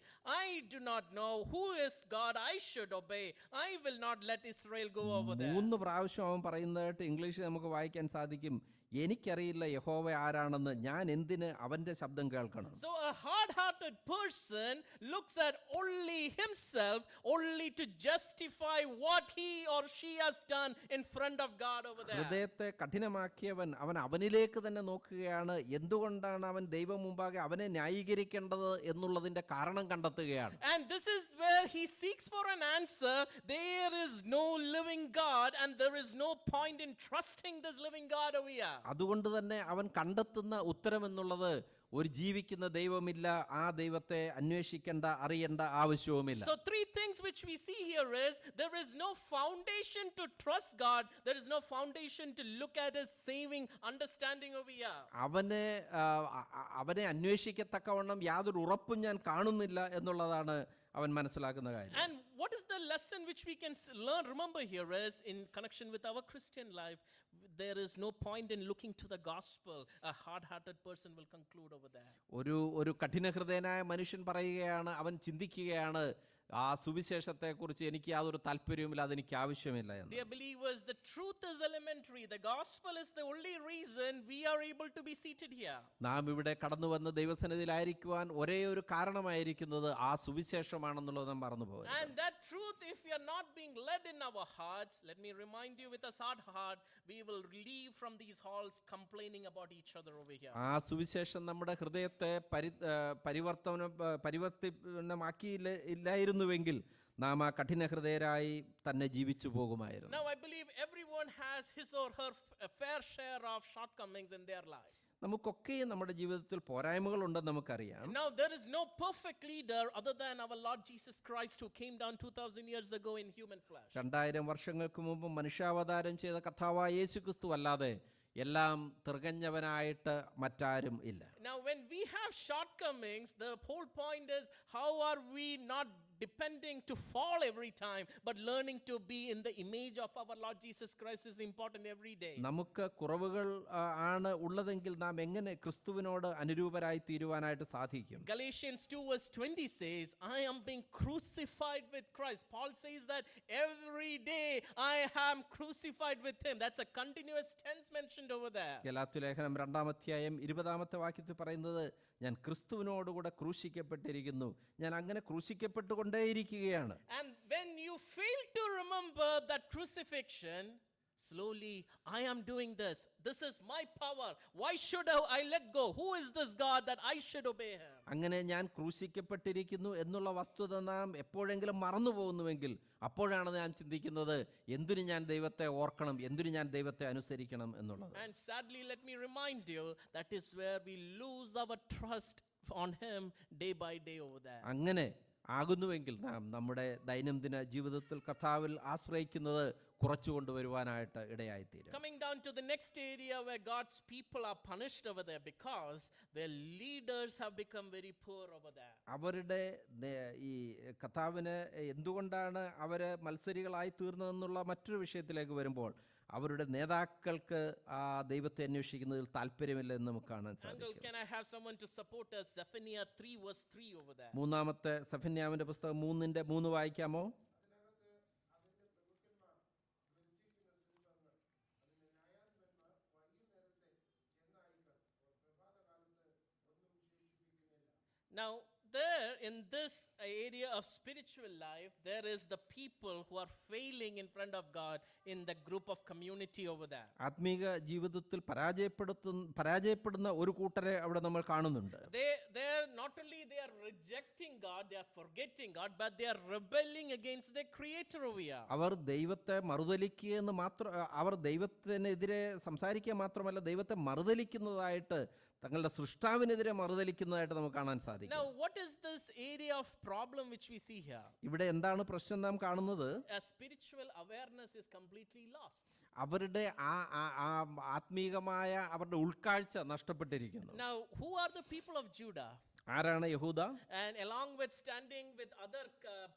I do not know who is God I should obey. I will not let Israel go over there. 3 പ്രാവശ്യം അവൻ പറയുന്നതായിട്ട് ഇംഗ്ലീഷിൽ നമുക്ക് വായിക്കാൻ സാധിക്കും. എനിക്കറിയില്ല യഹോവ ആരാണെന്ന്, ഞാൻ എന്തിന് അവന്റെ ശബ്ദം കേൾക്കണം. So a hard-hearted person looks at only himself, only to justify what he or she has done in front of God over there. ഹൃദയത്തെ കഠിനമാക്കിയവൻ അവനിലേക്ക് തന്നെ നോക്കുകയാണ്. എന്തുകൊണ്ടാണ് അവൻ ദൈവം മുമ്പാകെ അവനെ ന്യായീകരിക്കേണ്ടത് എന്നുള്ളതിന്റെ കാരണം കണ്ടെത്തുകയാണ്. And this is where he seeks for an answer. There is no living God and there is no point in trusting this living God over here. അതുകൊണ്ട് തന്നെ അവൻ കണ്ടെത്തുന്ന ഉത്തരം എന്നുള്ളത് ഒരു ജീവിക്കുന്ന ദൈവമില്ല, ആ ദൈവത്തെ അന്വേഷിക്കേണ്ട അറിയേണ്ട ആവശ്യവുമില്ല. So 3 things which we see here is there is no foundation to trust God, there is no foundation to look at his saving understanding over here. അവനെ അന്വേഷിക്കത്തക്കവണ്ണം യാതൊരു ഉറപ്പും ഞാൻ കാണുന്നില്ല എന്നുള്ളതാണ് അവൻ മനസ്സിലാക്കുന്ന കാര്യം. And what is the lesson which we can learn? Remember here is in connection with our Christian life, there is no point in looking to the gospel. A hard-hearted person will conclude over there. ഒരു കഠിനഹൃദയനായ മനുഷ്യൻ പറയുകയാണ്, അവൻ ചിന്തിക്കുകയാണ്, ആ സുവിശേഷത്തെക്കുറിച്ച് എനിക്ക് യാതൊരു താല്പര്യവുമില്ല, അതെനിക്ക് ആവശ്യമില്ല എന്ന്. Dear believers, the truth is elementary. The gospel is the only reason we are able to be seated here. നാം ഇവിടെ കടന്നു വന്ന് ദൈവസന്നിധിയിലായിരിക്കുവാൻ ഒരേ ഒരു കാരണമായിരിക്കുന്നത് ആ സുവിശേഷമാണെന്നുള്ളത് നാം മറന്നുപോകരുത്. And that truth, if we are not being led in our hearts, let me remind you, with a hard heart, we will leave from these halls complaining about each other over here. ആ സുവിശേഷം നമ്മുടെ ഹൃദയത്തെ പരിവർത്തനമാക്കിയില്ലായിരുന്നുവെങ്കിൽ നാം ആ കഠിനഹൃദയരായി തന്നെ ജീവിച്ചു പോകുമായിരുന്നു. Now I believe everyone has his or her fair share of shortcomings in their life. നമുക്കൊക്കെയും നമ്മുടെ ജീവിതത്തിൽ പോരായ്മകളുണ്ടെന്ന് നമുക്കറിയാം. Now there is no perfect leader other than our Lord Jesus Christ, who came down 2000 years ago in human flesh. 2000 വർഷങ്ങൾക്ക് മുമ്പ് മനുഷ്യാവതാരം ചെയ്ത കർത്താവായ യേശുക്രിസ്തു അല്ലാതെ എല്ലാം തികഞ്ഞവനായിട്ട് മറ്റാരും ഇല്ല. Now when we have shortcomings, the whole point is, how are we not depending to fall every time, but learning to be in the image of our Lord Jesus Christ is important every day. നമുക്ക് കുറവുകൾ ആണ് ഉള്ളതെങ്കിൽ നാം എങ്ങനെ ക്രിസ്തുവിനോട് അനുരൂപരായി തീരുവാനായിട്ട് സാധിക്കും? Galatians 2 verse 20 says, I am being crucified with Christ. Paul says that every day I am crucified with him. That's a continuous tense mentioned over there. Galatia ലേഖനം 2-ാം അധ്യായം 20-ാമത്തെ വാക്യത്തിൽ പറയുന്നത്, ഞാൻ ക്രിസ്തുവിനോടുകൂടെ ക്രൂശിക്കപ്പെട്ടിരിക്കുന്നു, ഞാൻ അങ്ങനെ ക്രൂശിക്കപ്പെട്ടുകൊണ്ടേയിരിക്കുകയാണ്. And when you fail to remember that crucifixion, slowly, I am doing this. This is my power. Why should I let go? Who is this God that I should obey him? അങ്ങനെ ഞാൻ ക്രൂശിക്കപ്പെട്ടിരിക്കുന്നു എന്നുള്ള വസ്തുത നാം എപ്പോഴെങ്കിലും മറന്നു പോകുന്നുവെങ്കിൽ അപ്പോഴാണ് ഞാൻ ചിന്തിക്കുന്നത്, എന്തിനു ഞാൻ ദൈവത്തെ ഓർക്കണം, എന്തിനു ഞാൻ ദൈവത്തെ അനുസരിക്കണം എന്നുള്ളത്. And sadly, let me remind you, that is where we lose our trust on him day by day over there. അങ്ങനെ ആകുന്നുവെങ്കിൽ നാം നമ്മുടെ ദൈനംദിന ജീവിതത്തിൽ കർത്താവിൽ ആശ്രയിക്കുന്നത് കുറച്ചു കൊണ്ടുവരുവാനായിട്ട് ഇടയായിത്തീരും. Coming down to the next area where God's people are punished over there because their leaders have become very poor over there. അവരുടെ ഈ കർത്താവിന് എന്തുകൊണ്ടാണ് അവർ മത്സരികളായി തീർന്നതെന്നുള്ള മറ്റൊരു വിഷയത്തിലേക്ക് വരുമ്പോൾ അവരുടെ നേതാക്കൾക്ക് ആ ദൈവത്തെ അന്വേഷിക്കുന്നതിൽ താല്പര്യമില്ല എന്ന് നമുക്ക് കാണാൻ Uncle, സാധിക്കും. can I have someone to support us? Zephaniah 3 verse 3 over there. 3-ാമത്തെ സെഫന്യാവിന്റെ പുസ്തകം 3:3 വായിക്കാമോ? Now, there in this area of spiritual life, there is the people who are failing in front of God in the group of community over there. ആത്മീക ജീവിതത്തിൽ പരാജയപ്പെടുന്ന ഒരു കൂട്ടരെ അവിടെ നമ്മൾ കാണുന്നുണ്ട്. They are not only they are rejecting God, they are forgetting God, but they are rebelling against their creator over here. അവർ ദൈവത്തെ മറുതലിക്കുകയെന്ന് മാത്രം, അവർ ദൈവത്തിനെതിരെ സംസാരിക്കുക മാത്രമല്ല, ദൈവത്തെ മറുതലിക്കുന്നതായിട്ട്, തങ്ങളുടെ സൃഷ്ടാവിനെതിരെ മറുതലിക്കുന്നതായിട്ട് നമുക്ക് കാണാൻ സാധിക്കും. Now, what is this area of problem which we see here? ഇവിടെ എന്താണ് പ്രശ്നം നാം കാണുന്നത്? A spiritual awareness is completely lost. അവരുടെ ആത്മീകമായ അവരുടെ ഉൾക്കാഴ്ച നഷ്ടപ്പെട്ടിരിക്കുന്നു. Now, who are the people of Judah? ആരാണ് യഹൂദ? And along with standing with other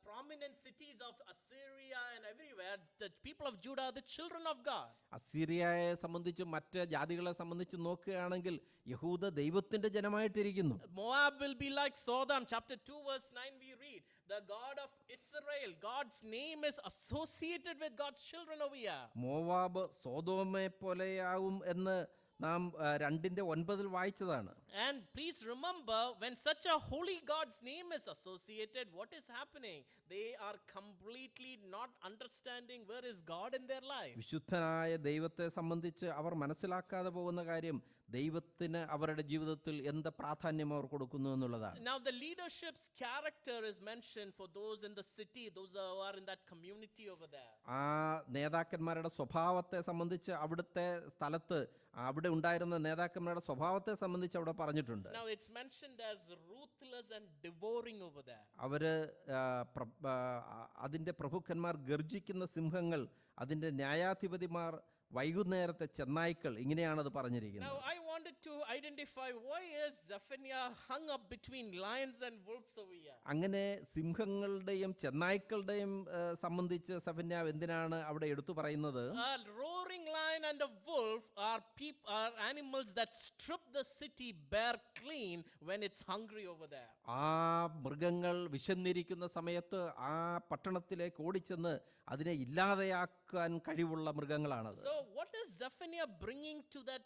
prominent cities of Assyria and everywhere, the people of Judah are the children of God. അസീറിയയെ സംബന്ധിച്ച് മറ്റ് ജാതികളെ സംബന്ധിച്ച് നോക്കുകയാണെങ്കിൽ യഹൂദ ദൈവത്തിന്റെ ജനമായിട്ടിരിക്കുന്നു. Moab will be like Sodom. Chapter 2 verse 9 we read, the God of Israel, God's name is associated with God's children over here. Moab സോദോമെ പോലെയാവും എന്ന് നാം 2:9 വായിച്ചതാണ്. And please remember, when such a holy God's name is associated, what is happening? They are completely not understanding where is God in their life. വിശുദ്ധനായ ദൈവത്തെ സംബന്ധിച്ച് അവർ മനസ്സിലാക്കാതെ പോകുന്ന കാര്യം ദൈവത്തിന് അവരുടെ ജീവിതത്തിൽ എന്ത് പ്രാധാന്യം അവർ കൊടുക്കുന്നു എന്നുള്ളതാണ്. Now the leadership's character is mentioned for those in the city, those who are in that community over there. ആ നേതാക്കന്മാരുടെ സ്വഭാവത്തെ സംബന്ധിച്ച് അവിടുത്തെ സ്ഥലത്ത് അവിടെ ഉണ്ടായിരുന്ന നേതാക്കന്മാരുടെ സ്വഭാവത്തെ സംബന്ധിച്ച് അവിടെ പറഞ്ഞിട്ടുണ്ട്. Now it's mentioned as ruthless and devouring over there. അവര് അതിൻ്റെ പ്രഭുക്കന്മാർ ഗർജിക്കുന്ന സിംഹങ്ങൾ, അതിൻ്റെ ന്യായാധിപതിമാർ വൈകുന്നേരത്തെ ചെന്നായ്ക്കൾ, ഇങ്ങനെയാണത് പറഞ്ഞിരിക്കുന്നത്. Now I wanted to identify why is Zephaniah hung up between lions and wolves over here. അങ്ങനെ സിംഹങ്ങളുടെയും ചെന്നായ്ക്കളുടെയും സംബന്ധിച്ച് സെഫന്യാവ് എന്തിനാണ് അവിടെ എടുത്തു പറയുന്നത്? A roaring lion and a wolf are animals that strip the city bare clean when it's hungry over there. ആ മൃഗങ്ങൾ വിശന്നിരിക്കുന്ന സമയത്ത് ആ പട്ടണത്തിലേക്ക് ഓടിച്ചെന്ന് അതിനെ ഇല്ലാതെയാക്കാൻ കഴിവുള്ള മൃഗങ്ങളാണത്. So what is Zephaniah bringing to that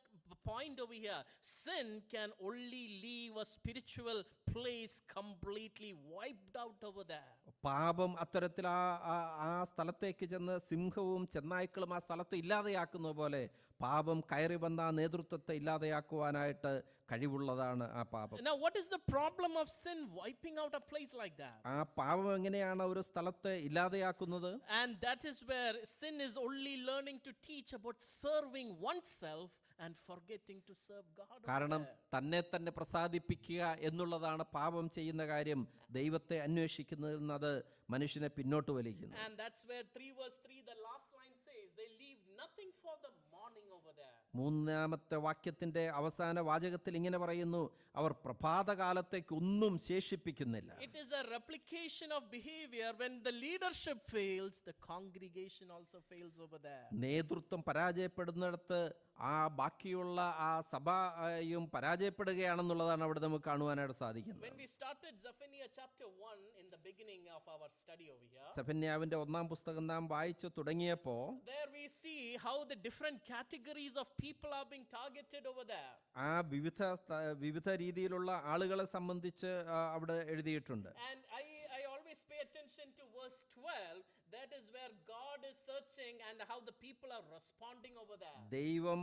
point over here? Sin can only leave a spiritual place completely wiped out over there. പാപം അത്തരത്തിൽ ആ സ്ഥലത്തേക്ക് ചെന്ന് സിംഹവും ചെന്നായ്ക്കളും ആ സ്ഥലത്ത് ഇല്ലാതെയാക്കുന്ന പോലെ പാപം കയറി വന്ന ആ നേതൃത്വത്തെ ഇല്ലാതെയാക്കുവാനായിട്ട് കഴിവുള്ളതാണ് ആ പാപം. Now what is the problem of sin wiping out a place like that? ആ പാപം എങ്ങനെയാണ് ഒരു സ്ഥലത്തെ ഇല്ലാതെയാക്കുന്നത്? And that is where sin is only learning to teach about serving oneself and forgetting to serve God. കാരണം തന്നെ പ്രസാദിപ്പിക്കുക എന്നുള്ളതാണ് പാപം ചെയ്യുന്ന കാര്യം. ദൈവത്തെ അന്വേഷിക്കുന്നത് മനുഷ്യനെ പിന്നോട്ട് വലിക്കുന്നു. And that's where 3 verse 3 the last line says, they leave nothing for the morning over there. മൂന്നാമത്തെ വാക്യത്തിന്റെ അവസാന വാചകത്തിൽ ഇങ്ങനെ പറയുന്നു, അവർ പ്രഭാതകാലത്തേക്ക് ഒന്നും ശേഷിപ്പിക്കുന്നില്ല. It is a replication of behavior. When the leadership fails, the congregation also fails over there. നേതൃത്വം പരാജയപ്പെടുന്നിടത്ത് ആ ബാക്കിയുള്ള ആ സഭയും പരാജയപ്പെടുകയാണെന്നുള്ളതാണ് അവിടെ നമുക്ക് കാണുവാനായിട്ട് സാധിക്കുന്നത്. When we started Zephaniah chapter 1 in the beginning of our study over here, സെഫന്യാവിന്റെ ഒന്നാം പുസ്തകം നാം വായിച്ചു തുടങ്ങിയപ്പോൾ there we see how the different categories of people are being targeted over there. ആ വിവിധ രീതിയിലുള്ള ആളുകളെ സംബന്ധിച്ച് അവിടെ എഴുതിയിട്ടുണ്ട്. And I always pay attention to verse 12. That is where God is searching and how the people are responding over there. ദൈവം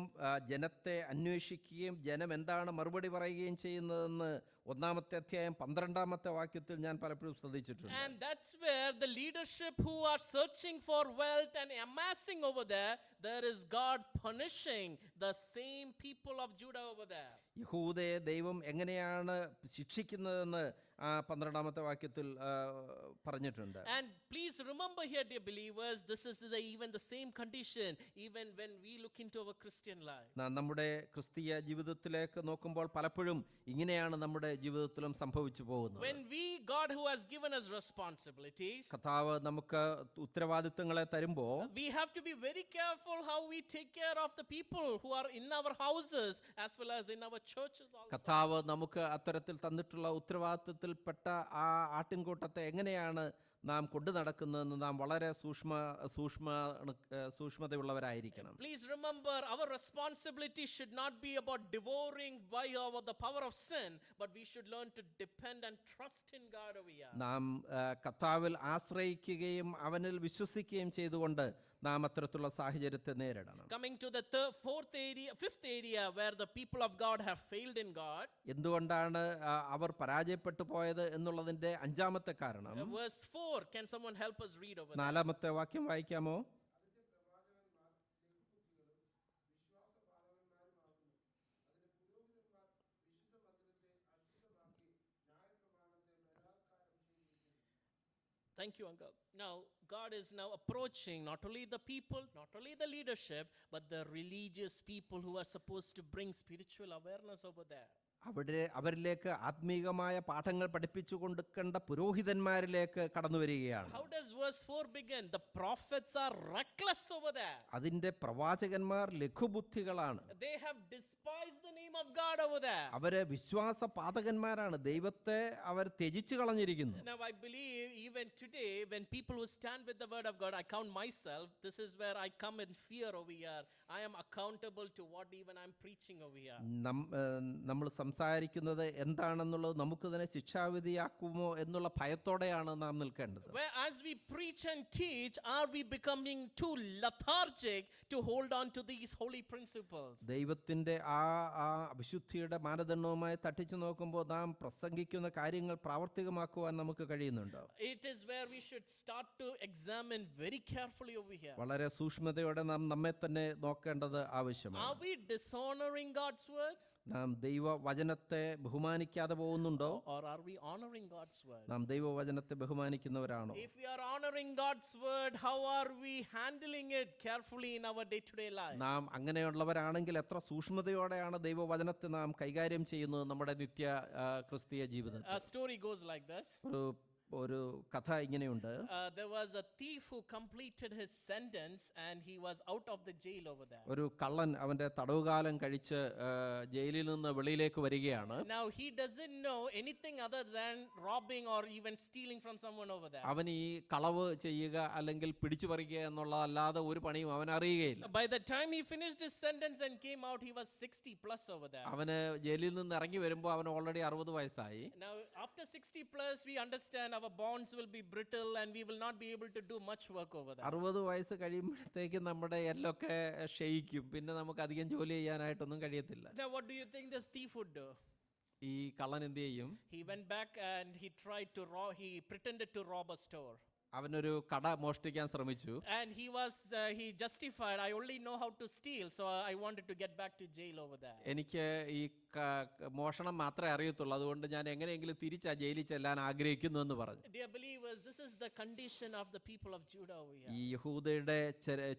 ജനത്തെ അന്വേഷിക്കുകയും ജനം എന്താണ് മറുപടി പറയുകയും ചെയ്യുന്നതെന്ന് ഒന്നാമത്തെ അധ്യായം 12-ാമത്തെ വാക്യത്തിൽ ഞാൻ പലപ്പോഴും ശ്രദ്ധിച്ചിട്ടുണ്ട്. And that's where the leadership who are searching for wealth and amassing over there is God punishing the same people of Judah over there. യഹൂദയെ ദൈവം എങ്ങനെയാണ് ശിക്ഷിക്കുന്നതെന്ന് 12-ാമത്തെ വാക്യത്തിൽ പറഞ്ഞിട്ടുണ്ട്. And please remember here, dear believers, this is even the same condition even when we look into our Christian life. നമ്മുടെ ക്രിസ്തീയ ജീവിതത്തിലേക്ക് നോക്കുമ്പോൾ പലപ്പോഴും ഇങ്ങനെയാണ് നമ്മുടെ ജീവിതത്തിലും സംഭവിച്ചു പോകുന്നത്. When God who has given us responsibilities, കർത്താവ് നമുക്ക് ഉത്തരവാദിത്തങ്ങളെ തരുമ്പോൾ we have to be very careful how we take care of the people who are in our houses as well as in our churches also. കർത്താവ് നമുക്ക് അത്തരത്തിൽ തന്നിട്ടുള്ള ഉത്തരവാദിത്തത്തിൽപ്പെട്ട ആ ആട്ടിൻകൂട്ടത്തെ എങ്ങനെയാണ് നാം കൊണ്ടു നടക്കുന്നതെന്ന് നാം വളരെ സൂക്ഷ്മതയുള്ളവരായിരിക്കണം. Please remember, our responsibility should not be about devouring by the power of sin, but we should learn to depend and trust in God over here. നാം കർത്താവിൽ ആശ്രയിക്കുകയും അവനിൽ വിശ്വസിക്കുകയും ചെയ്തുകൊണ്ട് നാം അത്തരത്തിലുള്ള സാഹചര്യത്തെ നേരിടണം. Coming to the fifth area where the people of God have failed in God. എന്തുകൊണ്ടാണ് അവർ പരാജയപ്പെട്ടു പോയത് എന്നുള്ളതിന്റെ 5-ാമത്തെ കാരണം. Verse 4, can someone help us read over there? 4-ാമത്തെ വാക്യം വായിക്കാമോ? Thank you, Uncle. Now, God is now approaching not only the people, not only the leadership, but the religious people who are supposed to bring spiritual awareness over there. അവരിലേക്ക് ആത്മീകമായ പാഠങ്ങൾ പഠിപ്പിച്ചു കൊടുക്കേണ്ട പുരോഹിതന്മാരിലേക്ക് കടന്നു വരികയാണ്. How does verse 4 begin? The prophets are reckless over there. അതിന്റെ പ്രവാചകന്മാർ ലഘുബുദ്ധികളാണ്. They have despised the name of God over there. അവര് വിശ്വാസപാതകന്മാരാണ്. ദൈവത്തെ അവർ ത്യജിച്ചു കളഞ്ഞിരിക്കുന്നു. Now I believe even today when people who stand with the word of God, I count myself, this is where I come in fear over here. I am accountable to what even I'm preaching over here. നമ്മൾ സംസാരിക്കുന്നത് എന്താണെന്നുള്ളത് നമുക്ക് തന്നെ ശിക്ഷാവിധിയാക്കുമോ എന്നുള്ള ഭയത്തോടെയാണ് നാം നിൽക്കേണ്ടത്. As we preach and teach, are we becoming too lethargic to hold on to these holy principles? ദൈവത്തിന്റെ ആ വിശുദ്ധിയുടെ മാനദണ്ഡവുമായി തട്ടിച്ചു നോക്കുമ്പോൾ നാം പ്രസംഗിക്കുന്ന കാര്യങ്ങൾ പ്രാവർത്തികമാക്കുവാൻ നമുക്ക് കഴിയുന്നുണ്ടോ? It is where we should start to examine very carefully over here. വളരെ സൂക്ഷ്മതയോടെ നാം നമ്മെ തന്നെ നോക്കേണ്ടത് ആവശ്യമാണ്. Are we dishonoring God's word? നാം ദൈവവചനത്തെ ബഹുമാനിക്കാതെ പോകുന്നുണ്ടോ? Or are we honoring God's word? നാം ദൈവവചനത്തെ ബഹുമാനിക്കുന്നവരാണോ? If we are honoring God's word, how are we handling it carefully in our day-to-day life? നാം അങ്ങനെയുള്ളവരാണെങ്കിൽ എത്ര സൂക്ഷ്മതയോടെയാണ് ദൈവവചനത്തെ നാം കൈകാര്യം ചെയ്യുന്നത് നമ്മുടെ നിത്യ ക്രിസ്തീയ ജീവിതത്തിൽ? A story goes like this. ഒരു കഥ ഇങ്ങനെയുണ്ട്. There was a thief who completed his sentence and he was out of the jail over there. ഒരു കള്ളൻ അവന്റെ തടവുകാലം കഴിച്ച് ജയിലിൽ നിന്ന് വെളിയിലേക്ക് വരികയാണ്. Now he doesn't know anything other than robbing or even stealing from someone over there. അവൻ ഈ കളവ് ചെയ്യുക അല്ലെങ്കിൽ പിടിച്ചു പറിക്കുക എന്നുള്ളതല്ലാതെ ഒരു പണിയും അവൻ അറിയുകയില്ല. By the time he finished his sentence and came out, he was 60 plus over there. അവന് ജയിലിൽ നിന്ന് ഇറങ്ങി വരുമ്പോൾ അവൻ ഓൾറെഡി 60 വയസ്സായി. Now after 60 plus we understand our bonds will be brittle and we will not be able to do much work over there. 60 വയസ്സ് കഴിയുമ്പോഴത്തേക്ക് നമ്മുടെ എല്ലൊക്കെ ക്ഷയിക്കും. പിന്നെ നമുക്ക് അധികം ജോലി ചെയ്യാനായിട്ടൊന്നും കഴിയത്തില്ല. Now what do you think this thief would do? ഈ കള്ളൻ എന്ത് ചെയ്യും? He went back and he pretended to rob a store. അവനൊരു കട മോഷ്ടിക്കാൻ ശ്രമിച്ചു. And he justified, I only know how to steal, so I wanted to get back to jail over there. എനിക്ക് ഈ മോഷണം മാത്രമേ അറിയത്തുള്ളൂ, അതുകൊണ്ട് ഞാൻ എങ്ങനെയെങ്കിലും തിരിച്ച് ആ ജയിലിൽ ചെല്ലാൻ ആഗ്രഹിക്കുന്നു എന്ന് പറഞ്ഞു. Dear believers, this is the condition of the people of Judah over here. ഈ യഹൂദയുടെ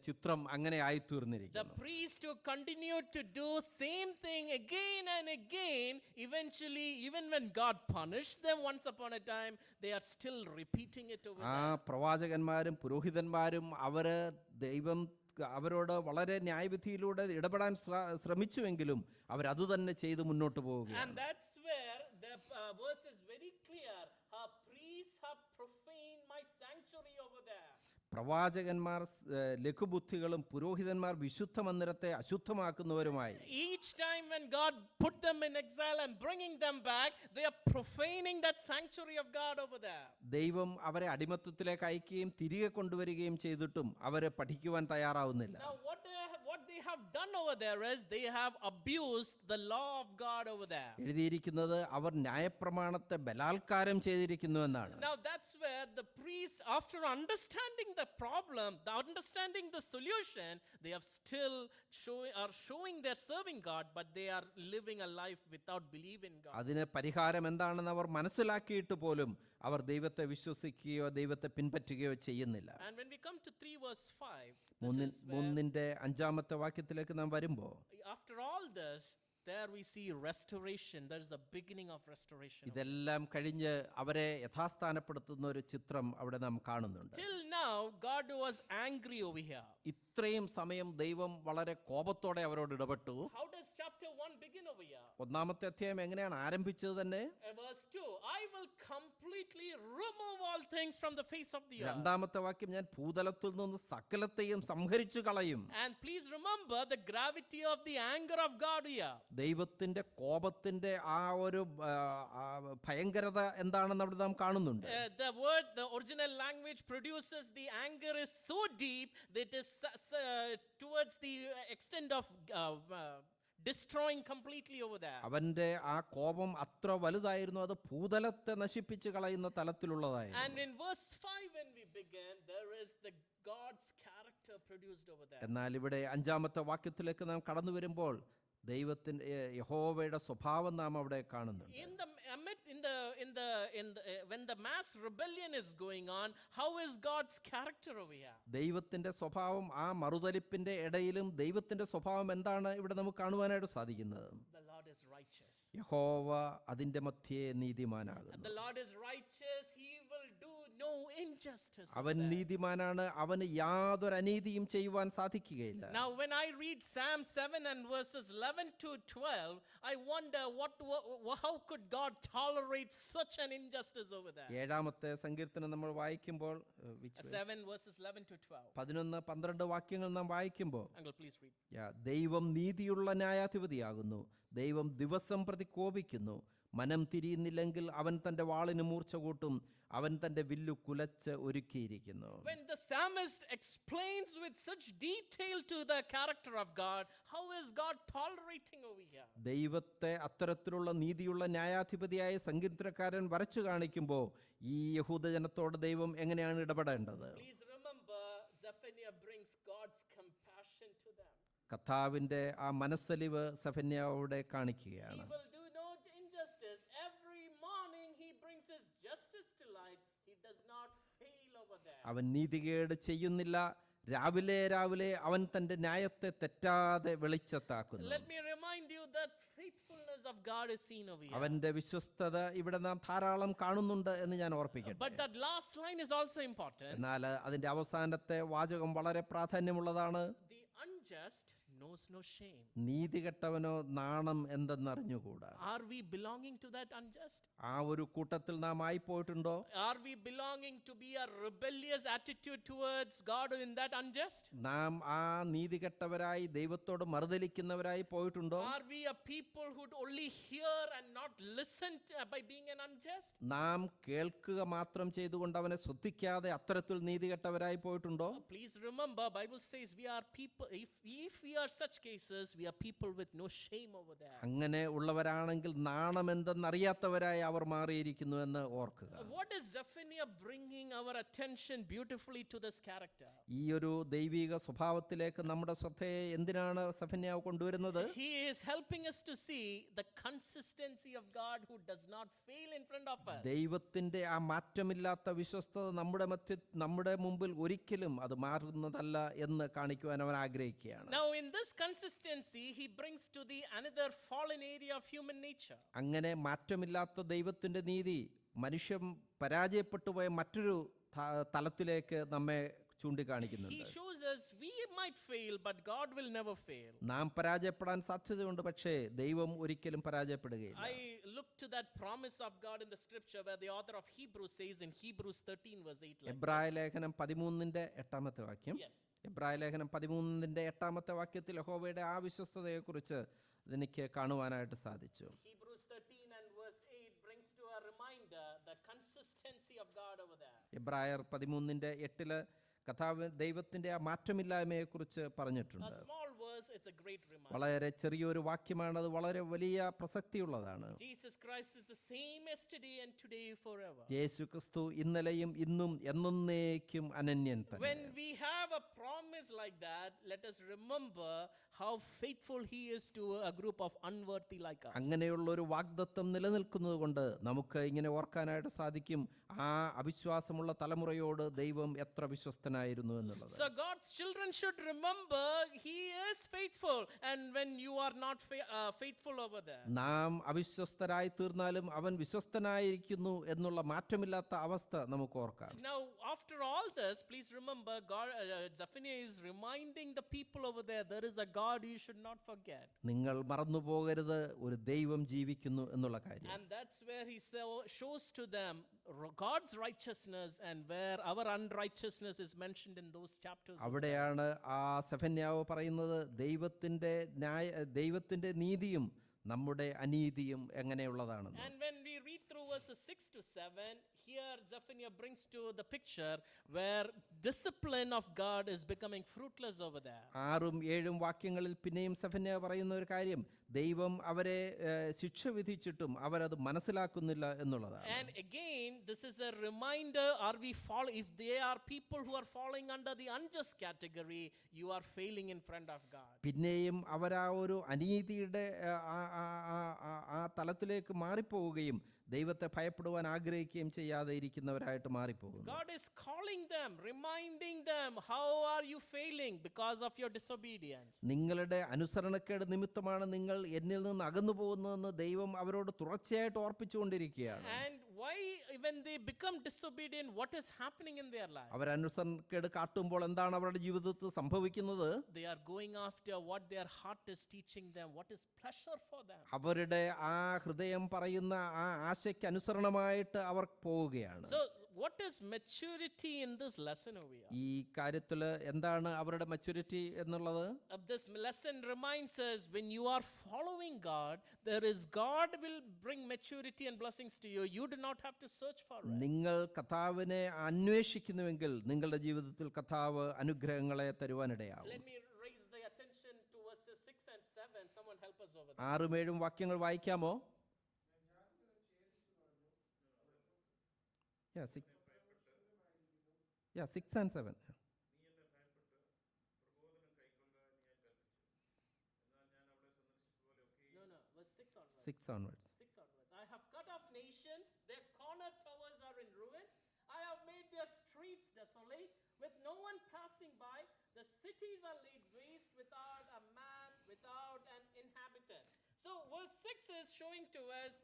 ചിത്രം അങ്ങനെ The ആയിത്തീർന്നിരിക്കുന്നു. priest who continued to do same thing again and again, eventually, even when God punished them once upon a time, they are still repeating it over ആ there. പ്രവാചകന്മാരും പുരോഹിതന്മാരും ദൈവം അവരോട് വളരെ ന്യായവിധിയിലൂടെ ഇടപെടാൻ ശ്രമിച്ചുവെങ്കിലും അവരതു തന്നെ ചെയ്ത് മുന്നോട്ട് And പോവുകയാണ്. that's where the verse is very clear. Her priests have profaned my sanctuary over there. പ്രവാചകന്മാർ ലഘുബുദ്ധികളും പുരോഹിതന്മാർ വിശുദ്ധ മന്ദിരത്തെ അശുദ്ധമാക്കുന്നവരുമായി. Each time when God put them in exile and bringing them back, they are profaning that sanctuary of God over there. ദൈവം അവരെ അടിമത്തത്തിലേക്ക് അയക്കുകയും തിരികെ കൊണ്ടുവരികയും ചെയ്തിട്ടും അവരെ പഠിക്കുവാൻ തയ്യാറാവുന്നില്ല. Now what they have done over there is they have abused the law of God over there. എഴുതിയിരിക്കുന്നത് അവർ ന്യായപ്രമാണത്തെ ബലാത്കാരം ചെയ്തിരിക്കുന്നു എന്നാണ്. Now that's where the priest, after understanding the problem, understanding the solution, they have still showing they're serving God, but they are living a life without believing God. അതിന് പരിഹാരം എന്താണെന്ന് അവർ മനസ്സിലാക്കിയിട്ട് പോലും അവർ ദൈവത്തെ വിശ്വസിക്കുകയോ ദൈവത്തെ പിൻപറ്റുകയോ ചെയ്യുന്നില്ല. And when we come to 3 verse 5, this is where, 3-ന്റെ 5-ാമത്തെ വാക്യത്തിലേക്ക് നാം വരുമ്പോൾ after all this, there we see restoration. There is a beginning of restoration. ഇതെല്ലാം കഴിഞ്ഞ് അവരെ യഥാസ്ഥാനപ്പെടുത്തുന്ന ഒരു ചിത്രം അവിടെ നാം കാണുന്നുണ്ട്. Till now, God was angry over here. ഇത്രയും സമയം ദൈവം വളരെ കോപത്തോടെ അവരോട് ഇടപെട്ടു. How does chapter 1 begin over here? 1-ാമത്തെ അധ്യായം എങ്ങനെയാണ് ആരംഭിച്ചത് തന്നെ? Verse 2, I will completely remove all things from the face of the earth. 2-ാമത്തെ വാക്യം, ഞാൻ ഭൂതലത്തിൽ നിന്ന് സകലത്തെയും സംഹരിച്ചു കളയും. And please remember the gravity of the anger of God here. ദൈവത്തിന്റെ കോപത്തിന്റെ ആ ഒരു ഭയങ്കരത എന്താണെന്ന് അവിടെ നാം കാണുന്നുണ്ട്. The original language produces the anger is so deep that it is towards the extent of destroying completely over there. അവന്റെ ആ കോപം അത്ര വലുതായിരുന്നു, അത് ഭൂതലത്തെ നശിപ്പിച്ചു കളയുന്ന തലത്തിലുള്ളതായിരുന്നു. And in verse 5 when we begin, there is the God's character produced over there. എന്നാൽ ഇവിടെ 5-ാമത്തെ വാക്യത്തിലേക്ക് നാം കടന്നു വരുമ്പോൾ ദൈവത്തിന്റെ യഹോവയുടെ സ്വഭാവം നാം അവിടെ കാണുന്നുണ്ട്. When the mass rebellion is going on, how is God's character over here? ദൈവത്തിന്റെ സ്വഭാവം, ആ മറുതലിപ്പിന്റെ ഇടയിലും ദൈവത്തിന്റെ സ്വഭാവം എന്താണ് ഇവിടെ നമുക്ക് കാണുവാനായിട്ട് സാധിക്കുന്നത്? The Lord is righteous. യഹോവ അതിന്റെ മധ്യേ നീതിമാനാകുന്നു. The Lord is righteous. He will do no injustice. അവൻ നീതിമാനാണ്, അവന് യാതൊരു അനീതിയും ചെയ്യുവാൻ സാധിക്കുകയില്ല. Now when I read Psalm 7 and verses 11 to 12, I wonder how could God tolerate such an injustice over there? 7-ാമത്തെ സങ്കീർത്തനം നമ്മൾ വായിക്കുമ്പോൾ 7 verses 11 to 12. 11-12 വാക്യങ്ങൾ നാം വായിക്കുമ്പോൾ, Uncle, please read. ദൈവം നീതിയുള്ള ന്യായാധിപതിയാകുന്നു, ദൈവം ദിവസം പ്രതി കോപിക്കുന്നു, മനം തിരിയുന്നില്ലെങ്കിൽ അവൻ തന്റെ വാളിന് മൂർച്ച കൂട്ടും, അവൻ തന്റെ വില്ലു കുലച്ച് ഒരുക്കിയിരിക്കുന്നു. When the psalmist explains with such detail to the character of God, how is God tolerating over here? ദൈവത്തെ അത്തരത്തിലുള്ള നീതിയുള്ള ന്യായാധിപതിയായ സങ്കീർത്തനക്കാരൻ വരച്ചു കാണിക്കുമ്പോൾ ഈ യഹൂദജനത്തോട് ദൈവം എങ്ങനെയാണ് ഇടപെടേണ്ടത്? Please remember, Zephaniah brings God's compassion to them. കർത്താവിന്റെ ആ മനസ്സലിവ് സെഫന്യാവോടെ He കാണിക്കുകയാണ്. will do no injustice. Every morning he brings his justice to light. He does not fail over there. അവൻ നീതികേട് ചെയ്യുന്നില്ല, രാവിലെ അവൻ തന്റെ ന്യായത്തെ തെറ്റാതെ വെളിച്ചത്താക്കുന്നു. Let me remind you that faithfulness of God is seen over here. അവന്റെ വിശ്വസ്തത ഇവിടെ നാം ധാരാളം കാണുന്നുണ്ട് എന്ന് ഞാൻ ഓർപ്പിക്കട്ടെ. But that last line is also important. എന്നാൽ അതിന്റെ അവസാനത്തെ വാചകം വളരെ പ്രാധാന്യമുള്ളതാണ്. The unjust knows no shame. നീതികെട്ടവനോ നാണം എന്തെന്നറിഞ്ഞുകൂടാ. Are we belonging to that unjust? ആ ഒരു കൂട്ടത്തിൽ നാം ആയിപ്പോയിട്ടുണ്ടോ? Are we belonging to be a rebellious attitude towards God in that unjust? നാം ആ നീതികെട്ടവരായി ദൈവത്തോട് മറുതലിക്കുന്നവരായി പോയിട്ടുണ്ടോ? Are we a people who only hear and not listen by being an unjust? നാം കേൾക്കുക മാത്രം ചെയ്തുകൊണ്ട് അവനെ ശ്രദ്ധിക്കാതെ അത്തരത്തിൽ നീതികെട്ടവരായി പോയിട്ടുണ്ടോ? Please remember, Bible says we are people, if we are such cases, we are people with no shame over there. അങ്ങനെ ഉള്ളവരാണെങ്കിൽ നാണമെന്തെന്നറിയാത്തവരായി അവർ മാറിയിരിക്കുന്നു എന്ന് ഓർക്കുക. What is Zephaniah bringing our attention beautifully to this character? ഈ ഒരു ദൈവിക സ്വഭാവത്തിലേക്ക് നമ്മുടെ ശ്രദ്ധയെ എന്തിനാണ് സെഫന്യാവ് കൊണ്ടുവരുന്നത്? He is helping us to see the consistency of God who does not fail in front of us. ദൈവത്തിന്റെ ആ മാറ്റമില്ലാത്ത വിശ്വസ്തത നമ്മുടെ മുമ്പിൽ ഒരിക്കലും അത് മാറുന്നതല്ല എന്ന് കാണിക്കുവാൻ അവൻ ആഗ്രഹിക്കുകയാണ്. Now in this consistency he brings to the another fallen area of human nature. അങ്ങനെ മാറ്റമില്ലാത്ത ദൈവത്തിന്റെ നീതി മനുഷ്യൻ പരാജയപ്പെട്ടു പോയ മറ്റൊരു തലത്തിലേക്ക് നമ്മെ ചൂണ്ടിക്കാണിക്കുന്നുണ്ട്. He shows us we might fail but God will never fail. നാം പരാജയപ്പെടാൻ സാധ്യതയുണ്ട്, പക്ഷേ ദൈവം ഒരിക്കലും പരാജയപ്പെടുകയില്ല. I look to that promise of God in the scripture where the author of Hebrews says in Hebrews 13 verse 8 like എബ്രായ ലേഖനം 13:8 വാക്യം. yes. എബ്രായ ലേഖനം 13:8 വാക്യത്തിൽ യഹോവയുടെ ആ വിശ്വസ്തതയെക്കുറിച്ച് എനിക്ക് കാണുവാനായിട്ട് സാധിച്ചു. Hebrews 13 and verse 8 brings to a reminder the consistency of God over there. എബ്രായർ 13:8 കഥാവ് ദൈവത്തിന്റെ ആ മാറ്റമില്ലായ്മയെക്കുറിച്ച് A പറഞ്ഞിട്ടുണ്ട്. small verse, it's a great reminder. വളരെ ചെറിയൊരു വാക്യമാണ്, അത് വളരെ വലിയ പ്രസക്തിയുള്ളതാണ്. Jesus Christ is the same yesterday and today forever. യേശു ക്രിസ്തു ഇന്നലെയും ഇന്നും എന്നേക്കും അനന്യൻ തന്നെ. When we have a promise like that, let us remember how faithful he is to a group of unworthy like us. അങ്ങനെയുള്ള ഒരു വാഗ്ദത്തം നിലനിൽക്കുന്നത് കൊണ്ട് നമുക്ക് ഇങ്ങനെ ഓർക്കാനായിട്ട് സാധിക്കും, ആ അവിശ്വാസമുള്ള തലമുറയോട് ദൈവം എത്ര വിശ്വസ്തനായിരുന്നു എന്നുള്ളത്. So God's children should remember he is faithful, and when you are not faithful over there. നാം അവിശ്വസ്തരായി തീർന്നാലും അവൻ വിശ്വസ്തനായിരിക്കുന്നു എന്നുള്ള മാറ്റമില്ലാത്ത അവസ്ഥ നമുക്ക് ഓർക്കാം. Now after all this, please remember God, Zephaniah is reminding the people over there is a God you should not forget. നിങ്ങൾ മറന്നു പോകരുത്, ഒരു ദൈവം ജീവിക്കുന്നു എന്നുള്ള കാര്യം. And that's where he shows to them God's righteousness and where our unrighteousness is mentioned in those chapters. അവിടെയാണ് ആ സെഫന്യാവ് പറയുന്നത് ദൈവത്തിന്റെ നീതിയും നമ്മുടെ അനീതിയും എങ്ങനെയുള്ളതാണെന്ന്. And when we read through verses 6 to 7, here Zephaniah brings to the picture where discipline of God is becoming fruitless over there. 6-7 വാക്യങ്ങളിൽ പിന്നെയും സെഫന്യാവ് പറയുന്ന ഒരു കാര്യം, ദൈവം അവരെ ശിക്ഷ വിധിച്ചിട്ടും അവരത് മനസ്സിലാക്കുന്നില്ല എന്നുള്ളതാണ്. And again this is a reminder, if they are people who are falling under the unjust category, you are failing in front of God. പിന്നെയും അവരാ ഒരു അനീതിയുടെ ആ തലത്തിലേക്ക് മാറിപ്പോവുകയും ദൈവത്തെ ഭയപ്പെടുവാൻ ആഗ്രഹിക്കുകയും ചെയ്യാതെ ഇരിക്കുന്നവരായിട്ട് മാറിപ്പോകുന്നു. God is calling them, reminding them, how are you failing because of your disobedience? നിങ്ങളുടെ അനുസരണക്കേട് നിമിത്തമാണ് നിങ്ങൾ എന്നിൽ നിന്ന് അകന്നു പോകുന്നതെന്ന് ദൈവം അവരോട് തുടർച്ചയായിട്ട് ഓർപ്പിച്ചുകൊണ്ടിരിക്കുകയാണ്. And why when they become disobedient, what is happening in their life? അവർ അനുസരണക്കേട് കാട്ടുമ്പോൾ എന്താണ് അവരുടെ ജീവിതത്തിൽ സംഭവിക്കുന്നത്? They are going after what their heart is teaching them, what is pleasure for them. അവരുടെ ആ ഹൃദയം പറയുന്ന ആ ആശയ്ക്ക് അനുസരണമായിട്ട് അവർ പോവുകയാണ്. So what is maturity in this lesson over here? ഈ കാര്യത്തിൽ എന്താണ് അവരുടെ മെച്യൂരിറ്റി എന്നുള്ളത്? This lesson reminds us, when you are following God, God will bring maturity and blessings to you. You do not have to search for it. നിങ്ങൾ കർത്താവിനെ അന്വേഷിക്കുന്നുവെങ്കിൽ നിങ്ങളുടെ ജീവിതത്തിൽ കർത്താവ് അനുഗ്രഹങ്ങളെ തരുവാനിടയാവും. Let me raise the attention to verses 6 and 7. Someone help us over there. 6-7 വാക്യങ്ങൾ വായിക്കാമോ? Yeah, 6 and 7. No, verse 6 onwards. 6 onwards. 6 onwards. I have cut off nations, their corner towers are in ruins. I have made their streets desolate, with no one passing by. The cities are laid waste without a man, without an inhabitant. So verse 6 is showing to us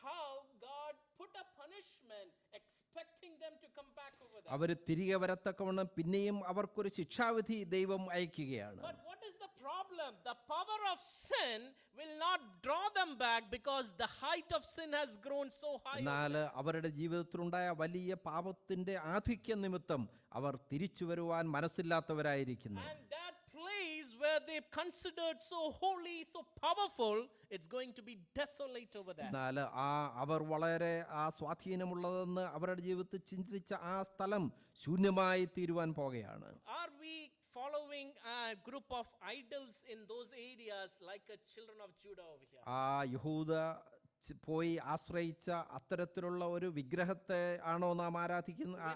how God put a punishment, expecting them to come back over there. അവർ തിരികെ വരത്തക്കവണ്ണം പിന്നെയും അവർക്കൊരു ശിക്ഷാവിധി ദൈവം അയക്കുകയാണ്. But what is the problem? The power of sin will not draw them back because the height of sin has grown so high. എന്നാൽ അവരുടെ ജീവിതത്തിലുണ്ടായ വലിയ പാപത്തിന്റെ ആധിക്യം നിമിത്തം അവർ തിരിച്ചു വരുവാൻ മനസ്സില്ലാത്തവരായിരിക്കുന്നു. And that place where they considered so holy, so powerful, it's going to be desolate over there. എന്നാൽ അവർ വളരെ സ്വാധീനമുള്ളതെന്ന് അവരുടെ ജീവിതത്തിൽ ചിന്തിച്ച ആ സ്ഥലം ശൂന്യമായി തീരുവാൻ പോകുകയാണ്. Are we following a group of idols in those areas like a children of Judah over here. ആ യഹൂദ പോയി ആശ്രയിച്ച അത്തരത്തിലുള്ള ഒരു വിഗ്രഹത്തെ ആണോ നാം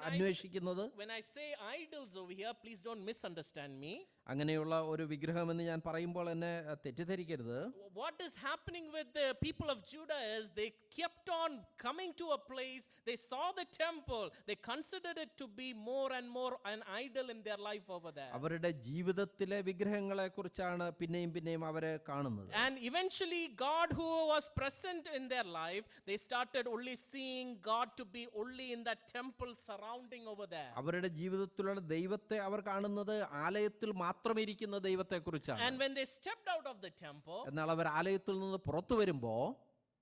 അന്വേഷിക്കുന്നത്? When I say idols over here, please don't misunderstand me. അങ്ങനെയുള്ള ഒരു വിഗ്രഹമെന്ന് ഞാൻ പറയുമ്പോൾ എന്നെ തെറ്റിദ്ധരിക്കരുത്. What is happening with the people of Judah is they kept on coming to a place, they saw the temple, they considered it to be more and more an idol in their life over there. അവരുടെ ജീവിതത്തിലെ വിഗ്രഹങ്ങളെ കുറിച്ചാണ് പിന്നെയും പിന്നെയും അവരെ കാണുന്നത്. And eventually God who was present in their life, they started only seeing God to be only in that temple surrounding over there. അവരുടെ ജീവിതത്തിലുള്ള ദൈവത്തെ അവർ കാണുന്നത് ആലയത്തിൽ മാത്രം ഇരിക്കുന്ന ദൈവത്തെ കുറിച്ചാണ്. And when they stepped out of the temple, എന്നാൽ അവർ ആലയത്തിൽ നിന്ന് പുറത്തു വരുമ്പോൾ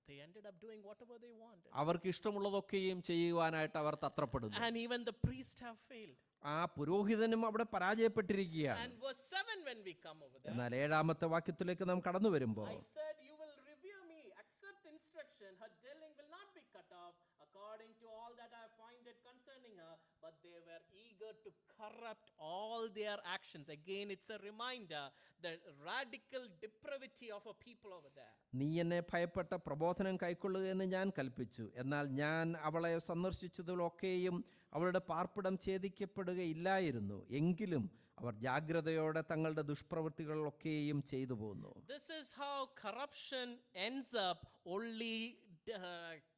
they ended up doing whatever they wanted. അവർക്ക് ഇഷ്ടമുള്ളതൊക്കെയും ചെയ്യുവാനായിട്ട് അവർ തത്രപ്പെടുന്നു. And even the priests have failed. ആ പുരോഹിതനും അവിടെ പരാജയപ്പെട്ടിരിക്കുകയാണ്. And verse 7 when we come over there, എന്നാൽ 7-ാമത്തെ വാക്യത്തിലേക്ക് നാം കടന്നു വരുമ്പോൾ I said, you will revere me, accept instruction, her dwelling will not be cut off according to all that I appointed concerning her, but they were eager to corrupt all their actions. Again, it's a reminder, the radical depravity of a people over there. നീ എന്നെ ഭയപ്പെട്ട പ്രബോധനം കൈക്കൊള്ളുക എന്ന് ഞാൻ കൽപ്പിച്ചു. എന്നാൽ ഞാൻ അവളെ സന്ദർശിച്ചതിലൊക്കെയും അവളുടെ പാർപ്പിടം ഛേദിക്കപ്പെടുകയില്ലായിരുന്നു. എങ്കിലും അവർ ജാഗ്രതയോടെ തങ്ങളുടെ ദുഷ്പ്രവൃത്തികളൊക്കെയും ചെയ്തു പോകുന്നു. This is how corruption ends up, only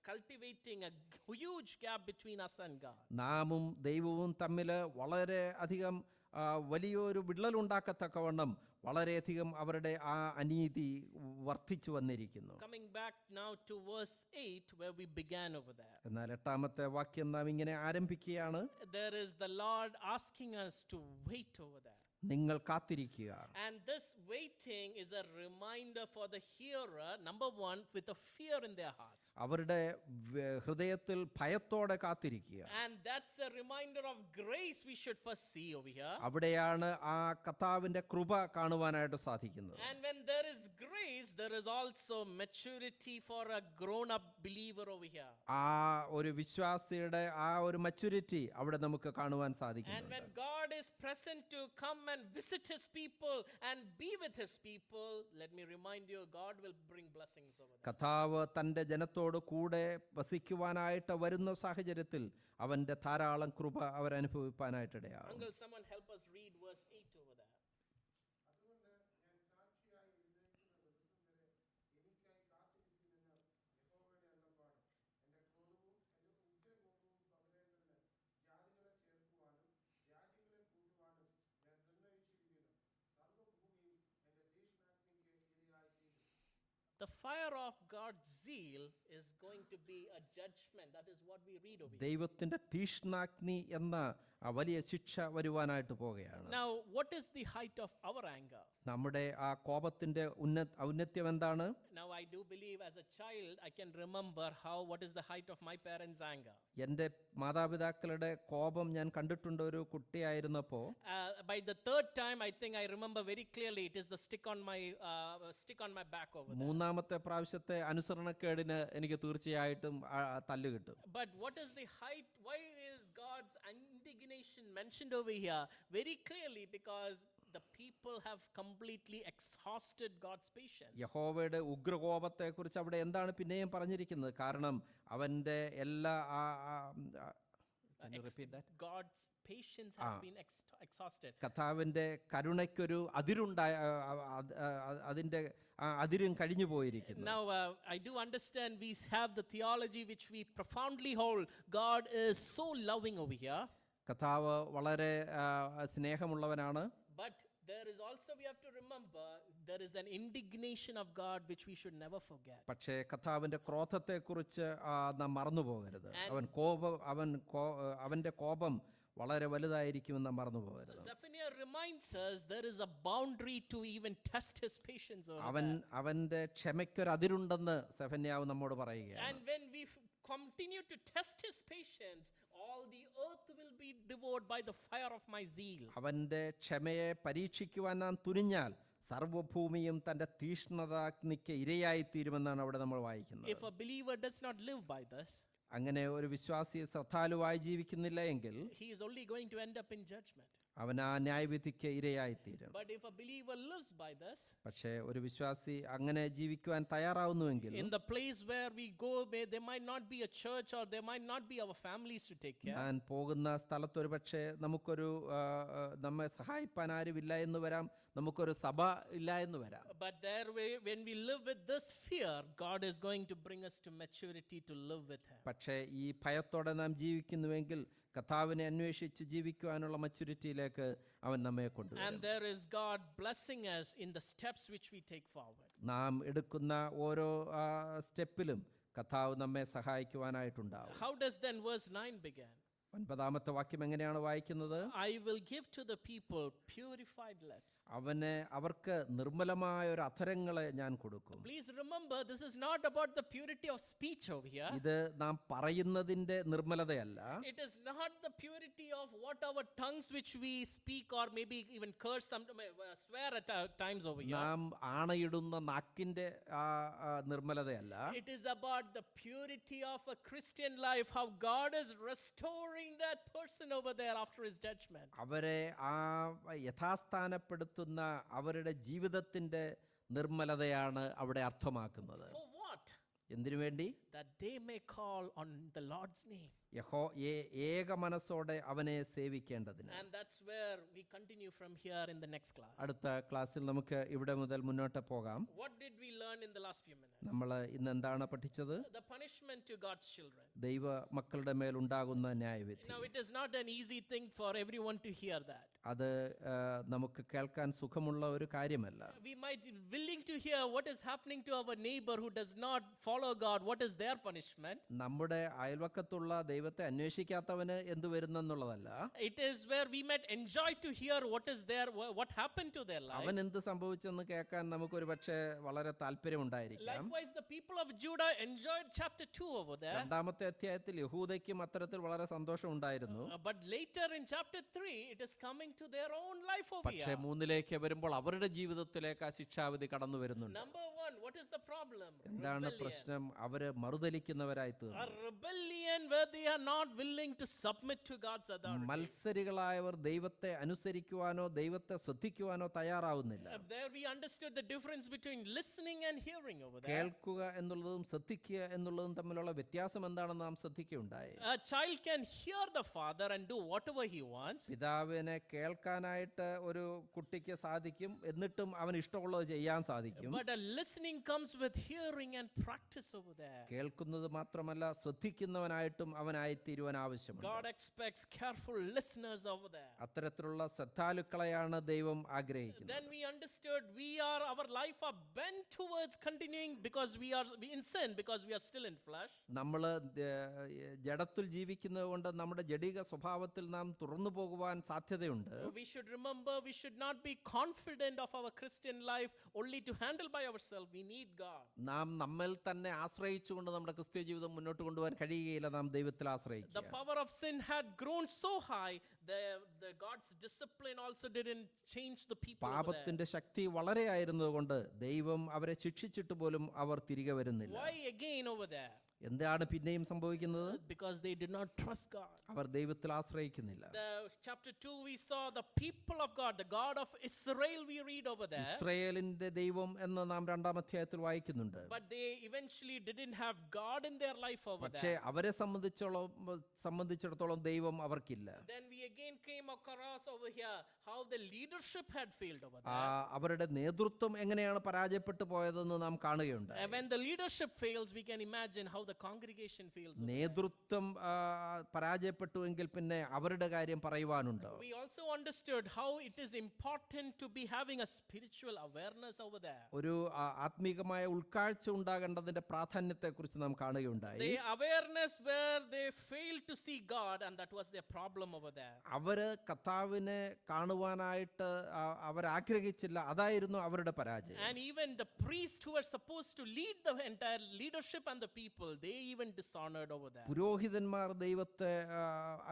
cultivating a huge gap between us and God. നാമും ദൈവവും തമ്മിൽ വളരെ അധികം വലിയൊരു വിള്ളലുണ്ടാക്കത്തക്കവണ്ണം വളരെയധികം അവരുടെ ആ അനീതി വർദ്ധിച്ചു വന്നിരിക്കുന്നു. Coming back now to verse 8 where we began over there. എന്നാൽ 8-ാമത്തെ വാക്യം നാം ഇങ്ങനെ ആരംഭിക്കുകയാണ്. There is the Lord asking us to wait over there. നിങ്ങൾ കാത്തിരിക്കുക. And this waiting is a reminder for the hearer, number one, with a fear in their hearts. അവരുടെ ഹൃദയത്തിൽ ഭയത്തോടെ കാത്തിരിക്കുക. And that's a reminder of grace we should first see over here. അവിടെയാണ് ആ കർത്താവിന്റെ കൃപ കാണുവാനായിട്ട് സാധിക്കുന്നത്. And when there is grace, there is also maturity for a grown-up believer over here. ആ ഒരു വിശ്വാസിയുടെ ആ ഒരു മച്യൂരിറ്റി അവിടെ നമുക്ക് കാണുവാൻ And സാധിക്കുന്നു. when God is present to come and visit his people and be with his people, let me remind you, God will bring blessings over there. കർത്താവ് തൻ്റെ ജനത്തോട് കൂടെ വസിക്കുവാനായിട്ട് വരുന്ന സാഹചര്യത്തിൽ അവൻ്റെ ധാരാളം കൃപ അവരനുഭവിപ്പാനായിട്ടിടയാകും. Uncle, someone help us read verse 8 over there. The fire of God's zeal is going to be a judgment. That is what we read over here. ദൈവത്തിൻ്റെ തീഷ്ണാഗ്നി എന്ന ആ വലിയ ശിക്ഷ വരുവാനായിട്ട് പോകുകയാണ്. Now, what is the height of our anger? നമ്മുടെ ആ കോപത്തിൻ്റെ ഔന്നത്യം എന്താണ്? Now, I do believe as a child, I can remember what is the height of my parents' anger. എൻ്റെ മാതാപിതാക്കളുടെ കോപം ഞാൻ കണ്ടിട്ടുണ്ട് ഒരു കുട്ടിയായിരുന്നപ്പോൾ. By the third time, I think I remember very clearly. It is the stick on my back over there. മൂന്നാമത്തെ പ്രാവശ്യത്തെ അനുസരണക്കേടിന് എനിക്ക് തീർച്ചയായിട്ടും തല്ല് കിട്ടും. But what is the height? Why is God's indignation mentioned over here? Very clearly, because the people have completely exhausted God's patience. യഹോവയുടെ ഉഗ്രകോപത്തെ കുറിച്ച് അവിടെ എന്താണ് പിന്നെയും പറഞ്ഞിരിക്കുന്നത്? കാരണം അവന്റെ എല്ലാ God's patience has been exhausted. കർത്താവിന്റെ കരുണയ്ക്കൊരു അതിന്റെ അതിരും കഴിഞ്ഞു പോയിരിക്കുന്നു. Now I do understand we have the theology which we profoundly hold. God is so loving over here. കർത്താവ് വളരെ സ്നേഹമുള്ളവനാണ്. But there is also, we have to remember, there is an indignation of God which we should never forget. പക്ഷേ കർത്താവിന്റെ ക്രോധത്തെക്കുറിച്ച് നാം മറന്നു പോകരുത്. അവന്റെ കോപം വളരെ വലുതായിരിക്കുമെന്ന് നാം മറന്നു പോകരുത്. Zephaniah reminds us there is a boundary to even test his patience over അവന്റെ ക്ഷമയ്ക്കൊരു അതിരുണ്ടെന്ന് സെഫന്യാവ് നമ്മോട് പറയുകയാണ്. And when we continue to test his patience, all the earth will be devoured by the fire of my zeal. അവന്റെ ക്ഷമയെ പരീക്ഷിക്കുവാൻ നാം തുനിഞ്ഞാൽ സർവ്വഭൂമിയും തന്റെ തീഷ്ണതാഗ്നിക്ക് ഇരയായി തീരുമെന്നാണ് അവിടെ നമ്മൾ വായിക്കുന്നത്. If a believer does not live by this, അങ്ങനെ ഒരു വിശ്വാസി ശ്രദ്ധാലുവായി ജീവിക്കുന്നില്ല എങ്കിൽ he is only going to end up in judgment. അവൻ ആ ന്യായവിധിക്ക് ഇരയായിത്തീരും. But if a believer lives by this, പക്ഷേ ഒരു വിശ്വാസി അങ്ങനെ ജീവിക്കുവാൻ തയ്യാറാവുന്നുവെങ്കിൽ in the place where we go, there might not be a church or there might not be our families to take care. ഞാൻ പോകുന്ന സ്ഥലത്ത് ഒരു പക്ഷേ നമുക്കൊരു നമ്മെ സഹായിപ്പാൻ ആരുമില്ല എന്ന് വരാം, നമുക്കൊരു സഭ ഇല്ല എന്ന് വരാം. But there, when we live with this fear, God is going to bring us to maturity to live with Him. പക്ഷേ ഈ ഭയത്തോടെ നാം ജീവിക്കുന്നുവെങ്കിൽ കർത്താവിനെ അന്വേഷിച്ച് ജീവിക്കുവാനുള്ള മച്യൂരിറ്റിയിലേക്ക് അവൻ നമ്മെ കൊണ്ടുവരും. And there is God blessing us in the steps which we take forward. നാം എടുക്കുന്ന ഓരോ സ്റ്റെപ്പിലും കർത്താവ് നമ്മെ സഹായിക്കുവാനായിട്ടുണ്ടാവും. How does then verse 9 begin? 9ാമത്തെ വാക്യം എങ്ങനെയാണ് വായിക്കുന്നത്? I will give to the people purified lips. അവർക്ക് നിർമ്മലമായ ഒരു അധരങ്ങളെ ഞാൻ കൊടുക്കും. Please remember, this is not about the purity of speech over here. ഇത് നാം പറയുന്നതിന്റെ നിർമ്മലതയല്ല. It is not the purity of what our tongues which we speak or maybe even curse, swear at times over here. നാം ആണയിടുന്ന നാക്കിന്റെ നിർമ്മലതയല്ല. It is about the purity of a Christian life, how God is restoring that person over there after his judgment. അവരെ യഥാസ്ഥാനപ്പെടുത്തുന്ന അവരുടെ ജീവിതത്തിന്റെ നിർമ്മലതയാണ് അവിടെ അർത്ഥമാക്കുന്നത്. For what? എന്തിനു വേണ്ടി? That they may call on the Lord's name. ഏക മനസ്സോടെ അവനെ സേവിക്കേണ്ടതിന്. And that's where we continue from here in the next class. അടുത്ത ക്ലാസ്സിൽ നമുക്ക് ഇവിടെ മുതൽ മുന്നോട്ട് പോകാം. What did we learn in the last few minutes? നമ്മൾ ഇന്ന് എന്താണ് പഠിച്ചത്? The punishment to God's children. ദൈവ മക്കളുടെ മേൽ ഉണ്ടാകുന്ന ന്യായവിധി. Now it is not an easy thing for everyone to hear that. അത് നമുക്ക് കേൾക്കാൻ സുഖമുള്ള ഒരു കാര്യമല്ല. We might be willing to hear what is happening to our neighbor who does not follow God. What is their punishment? നമ്മുടെ അയൽവക്കത്തുള്ള ദൈവത്തെ അന്വേഷിക്കാത്തവന് എന്തു വരുന്നെന്നുള്ളതല്ല. It is where we might enjoy to hear what happened to their life. അവൻ എന്ത് സംഭവിച്ചെന്ന് കേൾക്കാൻ നമുക്കൊരു പക്ഷേ വളരെ താല്പര്യമുണ്ടായിരിക്കാം. Likewise, the people of Judah enjoyed chapter 2 over there. 2ാമത്തെ അധ്യായത്തിൽ യഹൂദയ്ക്കും അത്തരത്തിൽ വളരെ സന്തോഷം ഉണ്ടായിരുന്നു. But later in chapter 3, it is coming to their own life over പക്ഷേ here. 3ലേക്ക് വരുമ്പോൾ അവരുടെ ജീവിതത്തിലേക്ക് ആ ശിക്ഷാവിധി കടന്നു വരുന്നുണ്ട്. Number 1, what is the problem? എന്താണ് പ്രശ്നം? അവര് മറുതലിക്കുന്നവരായി A തീർന്നു. rebellion where they are not willing to submit to God's authority. മത്സരികളായവർ ദൈവത്തെ അനുസരിക്കുവാനോ ദൈവത്തെ ശ്രദ്ധിക്കുവാനോ തയ്യാറാവുന്നില്ല. There we understood the difference between listening and hearing over there. കേൾക്കുക എന്നുള്ളതും ശ്രദ്ധിക്കുക എന്നുള്ളതും തമ്മിലുള്ള വ്യത്യാസം എന്താണെന്ന് നാം ശ്രദ്ധിക്കുകയുണ്ടായി. A child can hear the father and do whatever he wants. പിതാവിനെ കേൾക്കാനായിട്ട് ഒരു കുട്ടിക്ക് സാധിക്കും, എന്നിട്ടും അവൻ ഇഷ്ടമുള്ളത് ചെയ്യാൻ സാധിക്കും. But a listening comes with hearing and practice over there. കേൾക്കുന്നത് മാത്രമല്ല ശ്രദ്ധിക്കുന്നവനായിട്ടും അവനായിത്തീരുവാൻ ആവശ്യമുണ്ട്. God expects careful listeners over there. അത്തരത്തിലുള്ള ശ്രദ്ധാലുക്കളെയാണ് ദൈവം ആഗ്രഹിക്കുന്നത്. Then we understood our life are bent towards continuing because we are in sin, because we are still in flesh. നമ്മൾ ജഡത്തിൽ ജീവിക്കുന്നത് കൊണ്ട് നമ്മുടെ ജഡിക സ്വഭാവത്തിൽ നാം തുറന്നു പോകുവാൻ സാധ്യതയുണ്ട്. We should remember, we should not be confident of our Christian life only to handle by ourselves. We need God. നാം നമ്മിൽ തന്നെ ആശ്രയിച്ചുകൊണ്ട് നമ്മുടെ ക്രിസ്തീയ ജീവിതം മുന്നോട്ട് കൊണ്ടുപോകാൻ കഴിയുകയില്ല. നാം ദൈവത്തിൽ ആശ്രയിക്കുക. The power of sin had grown so high, the God's discipline also didn't change the people over there. പാപത്തിന്റെ ശക്തി വളരെ ആയിരുന്നതുകൊണ്ട് ദൈവം അവരെ ശിക്ഷിച്ചിട്ട് പോലും അവർ തിരികെ വരുന്നില്ല. Why again over there? എന്താണ് പിന്നെയും സംഭവിക്കുന്നത്? Because they did not trust God. അവർ ദൈവത്തിൽ ആശ്രയിക്കുന്നില്ല. Chapter 2 we saw the people of God, the God of Israel we read over there. ഇസ്രായേലിന്റെ ദൈവം എന്ന് നാം 2ാം അധ്യായത്തിൽ വായിക്കുന്നുണ്ട്. But they eventually didn't have God in their life over പക്ഷേ there. അവരെ സംബന്ധിച്ചിടത്തോളം ദൈവം അവർക്കില്ല. Then we again came across over here how the leadership had failed over there. അവരുടെ നേതൃത്വം എങ്ങനെയാണ് പരാജയപ്പെട്ടു പോയതെന്ന് നാം കാണുകയുണ്ടായി. And when the leadership fails, we can imagine how the congregation feels. നേതൃത്വം പരാജയപ്പെട്ടുവെങ്കിൽ പിന്നെ അവരുടെ കാര്യം പറയുവാനുണ്ടോ? We also understood how it is important to be having a spiritual awareness over there. ഒരു ആത്മീകമായ ഉൾക്കാഴ്ച ഉണ്ടാകേണ്ടതിന്റെ പ്രാധാന്യത്തെക്കുറിച്ച് നാം കാണുകയുണ്ടായി. The awareness where they failed to see God, and that was their problem over there. അവര് കർത്താവിനെ കാണുവാനായിട്ട് അവരാഗ്രഹിച്ചില്ല, അതായിരുന്നു അവരുടെ പരാജയം. And even the priests who were supposed to lead the entire leadership and the people, they even dishonored over there. പുരോഹിതന്മാർ ദൈവത്തെ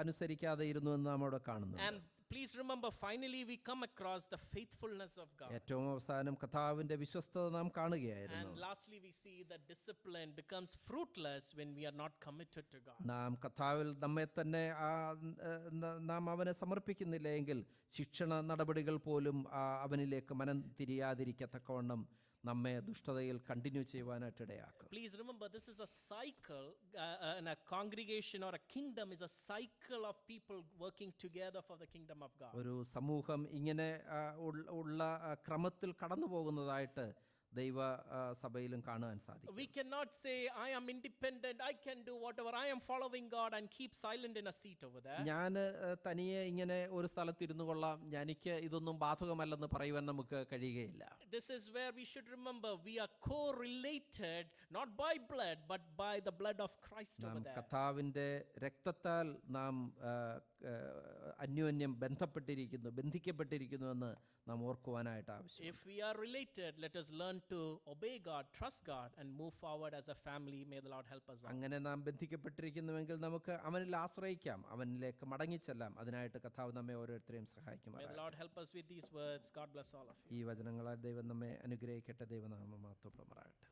അനുസരിക്കാതെ ഇരുന്നു എന്ന് നാം അവിടെ കാണുന്നു. And please remember, finally we come across the faithfulness of God. ഏറ്റവും അവസാനം കർത്താവിൻ്റെ വിശ്വസ്തത നാം കാണുകയായിരുന്നു. And lastly, we see that discipline becomes fruitless when we are not committed to God. നാം കർത്താവിൽ നമ്മെ തന്നെ നാം അവനെ സമർപ്പിക്കുന്നില്ല എങ്കിൽ ശിക്ഷണ നടപടികൾ പോലും അവനിലേക്ക് മനം തിരിയാതിരിക്കത്തക്കവണ്ണം നമ്മെ ദുഷ്ടതയിൽ കണ്ടിന്യൂ ചെയ്യുവാനായിട്ട് ഇടയാക്കും. Please remember, this is a cycle, and a congregation or a kingdom is a cycle of people working together for the kingdom of God. ഒരു സമൂഹം ഇങ്ങനെ ഉള്ള ക്രമത്തിൽ കടന്നു പോകുന്നതായിട്ട് ദൈവ സഭയിലും കാണുവാൻ സാധിക്കും. We cannot say, I am independent, I can do whatever, I am following God, and keep silent in a seat over there. ഞാൻ തനിയെ ഇങ്ങനെ ഒരു സ്ഥലത്തിരുന്നു കൊള്ളാം, എനിക്ക് ഇതൊന്നും ബാധകമല്ലെന്ന് പറയുവാൻ നമുക്ക് കഴിയുകയില്ല. This is where we should remember we are co-related, not by blood, but by the blood of Christ over there. കർത്താവിൻ്റെ രക്തത്താൽ നാം അന്യോന്യം ബന്ധിക്കപ്പെട്ടിരിക്കുന്നു എന്ന് നാം ഓർക്കുവാനായിട്ട് ആവശ്യം. If we are related, let us learn to obey God, trust God, and move forward as a family. May the Lord help us all. അങ്ങനെ നാം ബന്ധിക്കപ്പെട്ടിരിക്കുന്നുവെങ്കിൽ നമുക്ക് അവനിൽ ആശ്രയിക്കാം, അവനിലേക്ക് മടങ്ങിച്ചെല്ലാം. അതിനായിട്ട് കർത്താവ് നമ്മെ ഓരോരുത്തരെയും സഹായിക്കും. May the Lord help us with these words. God bless all of you. ഈ വചനങ്ങളാൽ ദൈവം നമ്മെ അനുഗ്രഹിക്കട്ടെ. ദൈവനാമം മഹത്വപ്പെടുമാറാകട്ടെ.